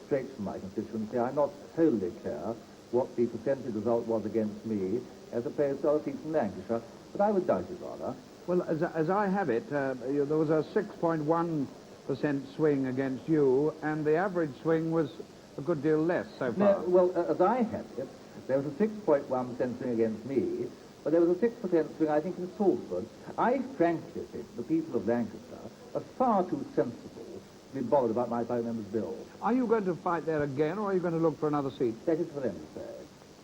straight from my constituency. I'm not totally clear what the percentage result was against me, as opposed to other seats in Lancashire, but I would doubt it rather. Well, as I have it, there was a 6.1% swing against you, and the average swing was a good deal less so far. No, well, as I have it, there was a 6.1% swing against me, but there was a 6% swing, I think, in Salford. I frankly think the people of Lancashire are far too sensible to be bothered about my fellow members' bill. Are you going to fight there again, or are you going to look for another seat? That is for them to say.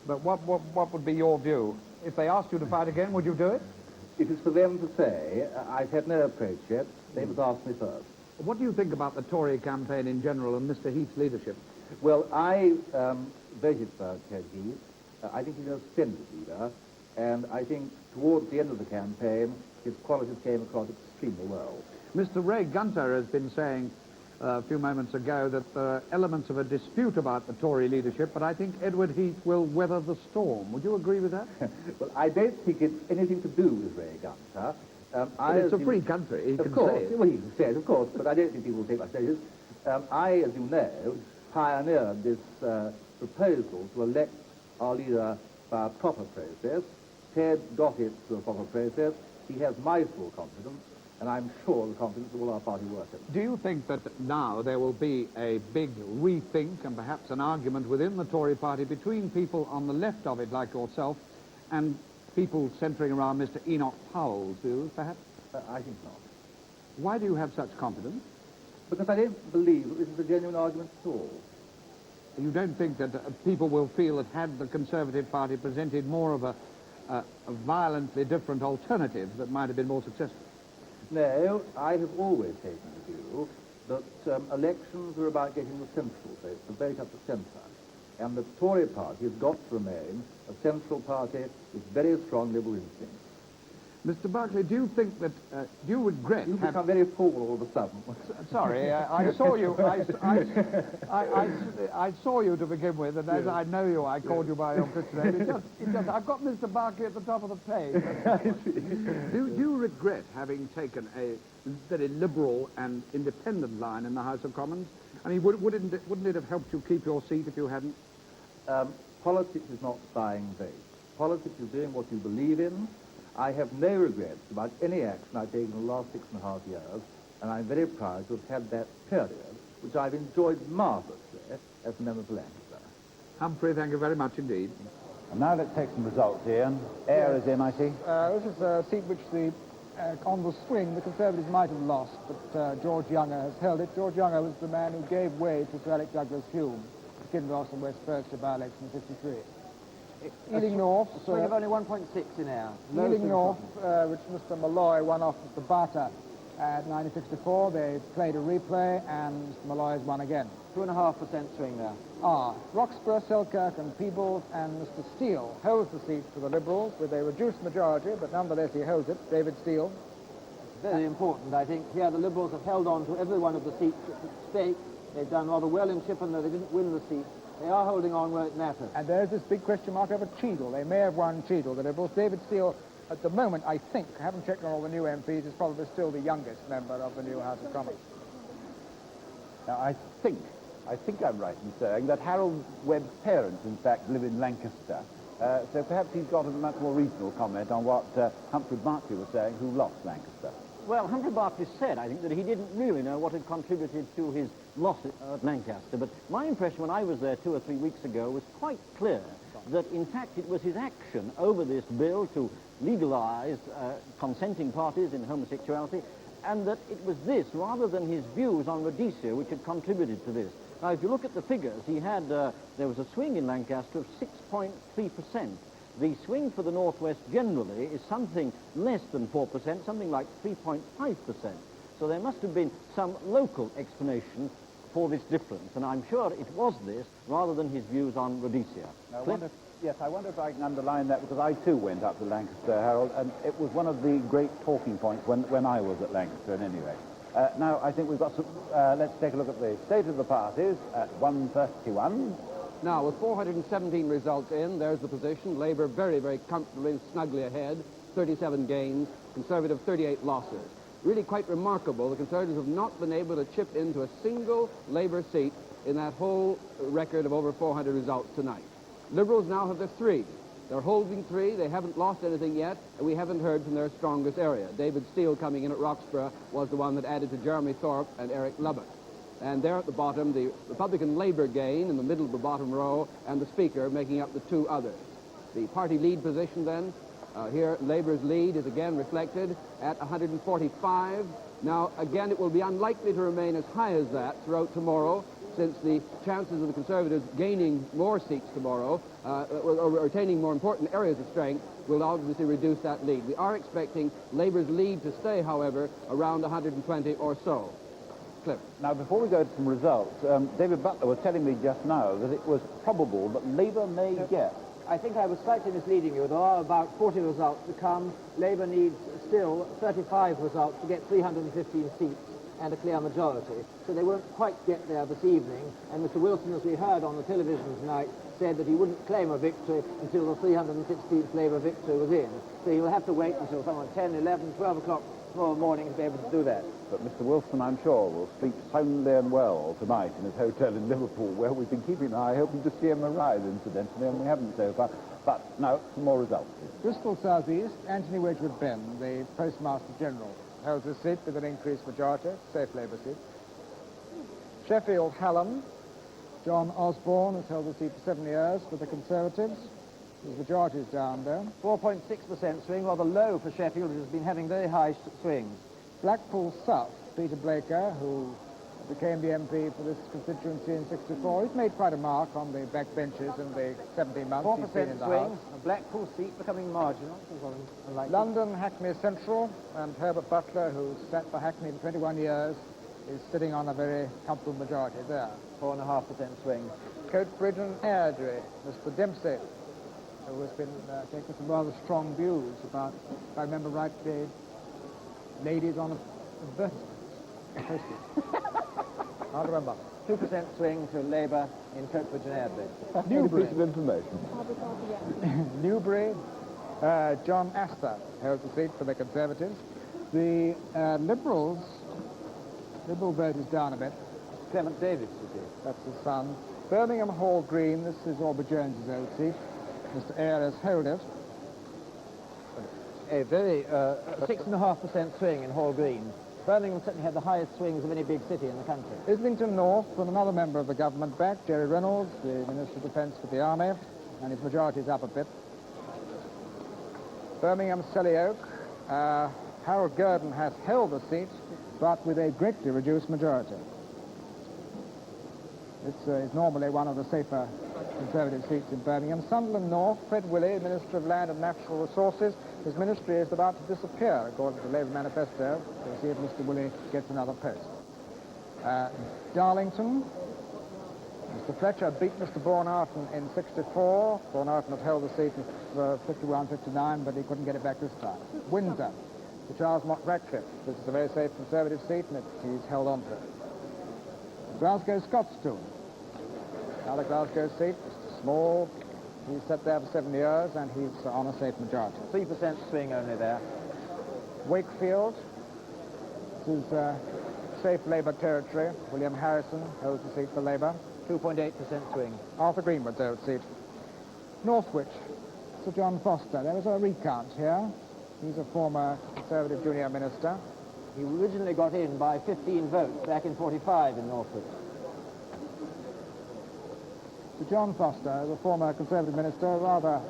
But what would be your view? If they asked you to fight again, would you do it? It is for them to say. I've had no approach yet. They must ask me first. What do you think about the Tory campaign in general and Mr. Heath's leadership? Well, I voted for Ted Heath. I think he's a splendid leader, and I think towards the end of the campaign, his qualities came across extremely well. Mr. Ray Gunter has been saying a few moments ago that there are elements of a dispute about the Tory leadership, but I think Edward Heath will weather the storm. Would you agree with that? Well, I don't think it's anything to do with Ray Gunter. It's a free country, he can say it. Well, he can say it, of course, but I don't think people will take my serious. I, as you know, pioneered this proposal to elect our leader by a proper process. Ted got it through a proper process. He has my full confidence, and I'm sure the confidence of all our party workers. Do you think that now there will be a big rethink and perhaps an argument within the Tory party between people on the left of it, like yourself, and people centering around Mr. Enoch Powell's views, perhaps? I think not. Why do you have such confidence? Because I don't believe that this is a genuine argument at all. You don't think that people will feel that had the Conservative Party presented more of a violently different alternative that might have been more successful? No, I have always taken the view that elections are about getting the central vote, the vote up the centre. And the Tory party has got to remain a central party with very strong liberal instincts. Mr. Barclay, do you think that, do you regret... You've become very formal all of a sudden. Sorry, I saw you. I saw you to begin with, and as I know you, I called you by your Christian name. I've got Mr. Barclay at the top of the page. Do you regret having taken a very liberal and independent line in the House of Commons? I mean, wouldn't it have helped you keep your seat if you hadn't? Politics is not buying votes. Politics is doing what you believe in. I have no regrets about any action I've taken in the last 6.5 years, and I'm very proud to have had that period, which I've enjoyed marvellously as a member for Lancaster. Humphrey, thank you very much indeed. And now let's take some results, Ian. Ayr is in, I see. This is a seat which on the swing, the Conservatives might have lost, but George Younger has held it. George Younger was the man who gave way to Sir Alec Douglas-Hume, Kinross and West Berkshire by-election in 1953. Ealing North. Swing of only 1.6 in air. Ealing North, which Mr. Malloy won off Mr. Barter at 1964. They played a replay, and Mr. Malloy's won again. 2.5% swing there. Roxburgh, Selkirk and Peebles, and Mr. Steele holds the seat for the Liberals with a reduced majority, but nonetheless he holds it, David Steele. Very important, I think. Here the Liberals have held on to every one of the seats at stake. They've done rather well in Chippenham, though they didn't win the seat. They are holding on where it matters. And there's this big question mark over Cheadle. They may have won Cheadle, the Liberals. David Steele, at the moment, I think, I haven't checked on all the new MPs, is probably still the youngest member of the new House of Commons. Now, I think I'm right in saying that Harold Webb's parents, in fact, live in Lancaster. So perhaps he's got a much more reasonable comment on what Humphrey Barclay was saying, who lost Lancaster. Well, Humphrey Barclay said, I think, that he didn't really know what had contributed to his loss at Lancaster. But my impression when I was there 2 or 3 weeks ago was quite clear that, in fact, it was his action over this bill to legalise consenting parties in homosexuality, and that it was this, rather than his views on Rhodesia, which had contributed to this. Now, if you look at the figures, he had, there was a swing in Lancaster of 6.3%. The swing for the Northwest generally is something less than 4%, something like 3.5%. So there must have been some local explanation for this difference, and I'm sure it was this, rather than his views on Rhodesia. I wonder if I can underline that, because I too went up to Lancaster, Harold, and it was one of the great talking points when I was at Lancaster, at any rate. Now, I think we've got some... let's take a look at the state of the parties at 1:31. Now, with 417 results in, there's the position. Labour very, very comfortably, snugly ahead. 37 gains, Conservative 38 losses. Really quite remarkable. The Conservatives have not been able to chip into a single Labour seat in that whole record of over 400 results tonight. Liberals now have their 3. They're holding 3. They haven't lost anything yet, and we haven't heard from their strongest area. David Steele, coming in at Roxburgh, was the one that added to Jeremy Thorpe and Eric Lubbock. And there at the bottom, the Republican-Labour gain in the middle of the bottom row, and the Speaker making up the 2 others. The party lead position then, here Labour's lead is again reflected at 145. Now, again, it will be unlikely to remain as high as that throughout tomorrow, since the chances of the Conservatives gaining more seats tomorrow, or retaining more important areas of strength, will obviously reduce that lead. We are expecting Labour's lead to stay, however, around 120 or so. Cliff. Now, before we go to some results, David Butler was telling me just now that it was probable that Labour may get... I think I was slightly misleading you. There are about 40 results to come. Labour needs still 35 results to get 315 seats and a clear majority. So they won't quite get there this evening. And Mr. Wilson, as we heard on the television tonight, said that he wouldn't claim a victory until the 316th Labour victory was in. So he'll have to wait until somewhere 10, 11, 12 o'clock tomorrow morning to be able to do that. But Mr. Wilson, I'm sure, will sleep soundly and well tonight in his hotel in Liverpool, where we've been keeping an eye, hoping to see him arrive, incidentally, and we haven't so far. But now, some more results. Bristol South East, Anthony Wedgwood Benn, the Postmaster General, holds his seat with an increased majority, safe Labour seat. Sheffield Hallam, John Osborne has held the seat for 7 years for the Conservatives. His majority is down there. 4.6% swing, rather low for Sheffield, who has been having very high swings. Blackpool South, Peter Blaker, who became the MP for this constituency in '64. He's made quite a mark on the backbenches in the 17 months he's been in the swing, House. a Blackpool seat becoming marginal. London, Hackney Central, and Herbert Butler, who sat for Hackney for 21 years, is sitting on a very comfortable majority there. 4.5% swing. Coatbridge and Airdrie, Mr. Dempsey, who has been taking some rather strong views about, if I remember right, the ladies on advertisements. I'll remember. 2% swing to Labour in Coatbridge and Airdrie. Newbury. Piece of information. Newbury, John Astor holds the seat for the Conservatives. The Liberal vote is down a bit. Clement Davis, you see. That's his son. Birmingham Hall Green, this is Albert Jones's old seat. Mr. Eyre has held it. A very 6.5% swing in Hall Green. Birmingham certainly had the highest swings of any big city in the country. Islington North, from another member of the government back, Jerry Reynolds, the Minister of Defence for the Army, and his majority is up a bit. Birmingham Selly Oak, Harold Gurdon has held the seat, but with a greatly reduced majority. It's normally one of the safer Conservative seats in Birmingham. Sunderland North, Fred Willey, Minister of Land and Natural Resources. His ministry is about to disappear, according to the Labour manifesto. We'll see if Mr. Willey gets another post. Darlington, Mr. Fletcher beat Mr. Bornarton in 64. Bornarton had held the seat for 51, 59, but he couldn't get it back this time. Windsor, Sir Charles Mott Ratcliffe. This is a very safe Conservative seat, and he's held on to it. Glasgow Scotstoun, another Glasgow seat, Mr. Small. He's sat there for 7 years, and he's on a safe majority. 3% swing only there. Wakefield, this is safe Labour territory. William Harrison holds the seat for Labour. 2.8% swing. Arthur Greenwood's old seat. Northwich, Sir John Foster. There was a recount here. He's a former Conservative junior minister. He originally got in by 15 votes back in 45 in Northwich. Sir John Foster, the former Conservative minister, rather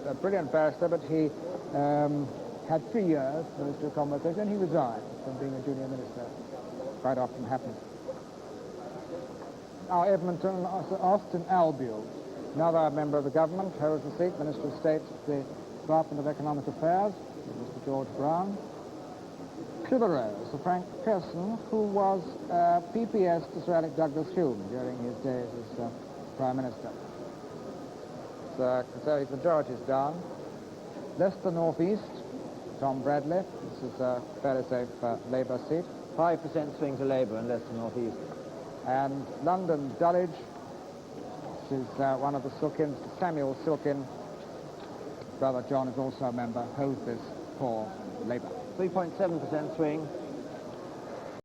a brilliant barrister, but he had 3 years Minister of Commerce, and he resigned from being a junior minister. Quite often happens. Now Edmonton, Austin Albiol, another member of the government, holds the seat, Minister of State at the Department of Economic Affairs, Mr. George Brown. Clitheroe, Sir Frank Pearson, who was PPS to Sir Alec Douglas Hume during his days as Prime Minister. The Conservative majority is down. Leicester North East, Tom Bradley. This is a fairly safe Labour seat. 5% swing to Labour in Leicester North East. And London Dulwich, this is one of the Silkins, Samuel Silkin. Brother John is also a member, holds this for Labour. 3.7% swing.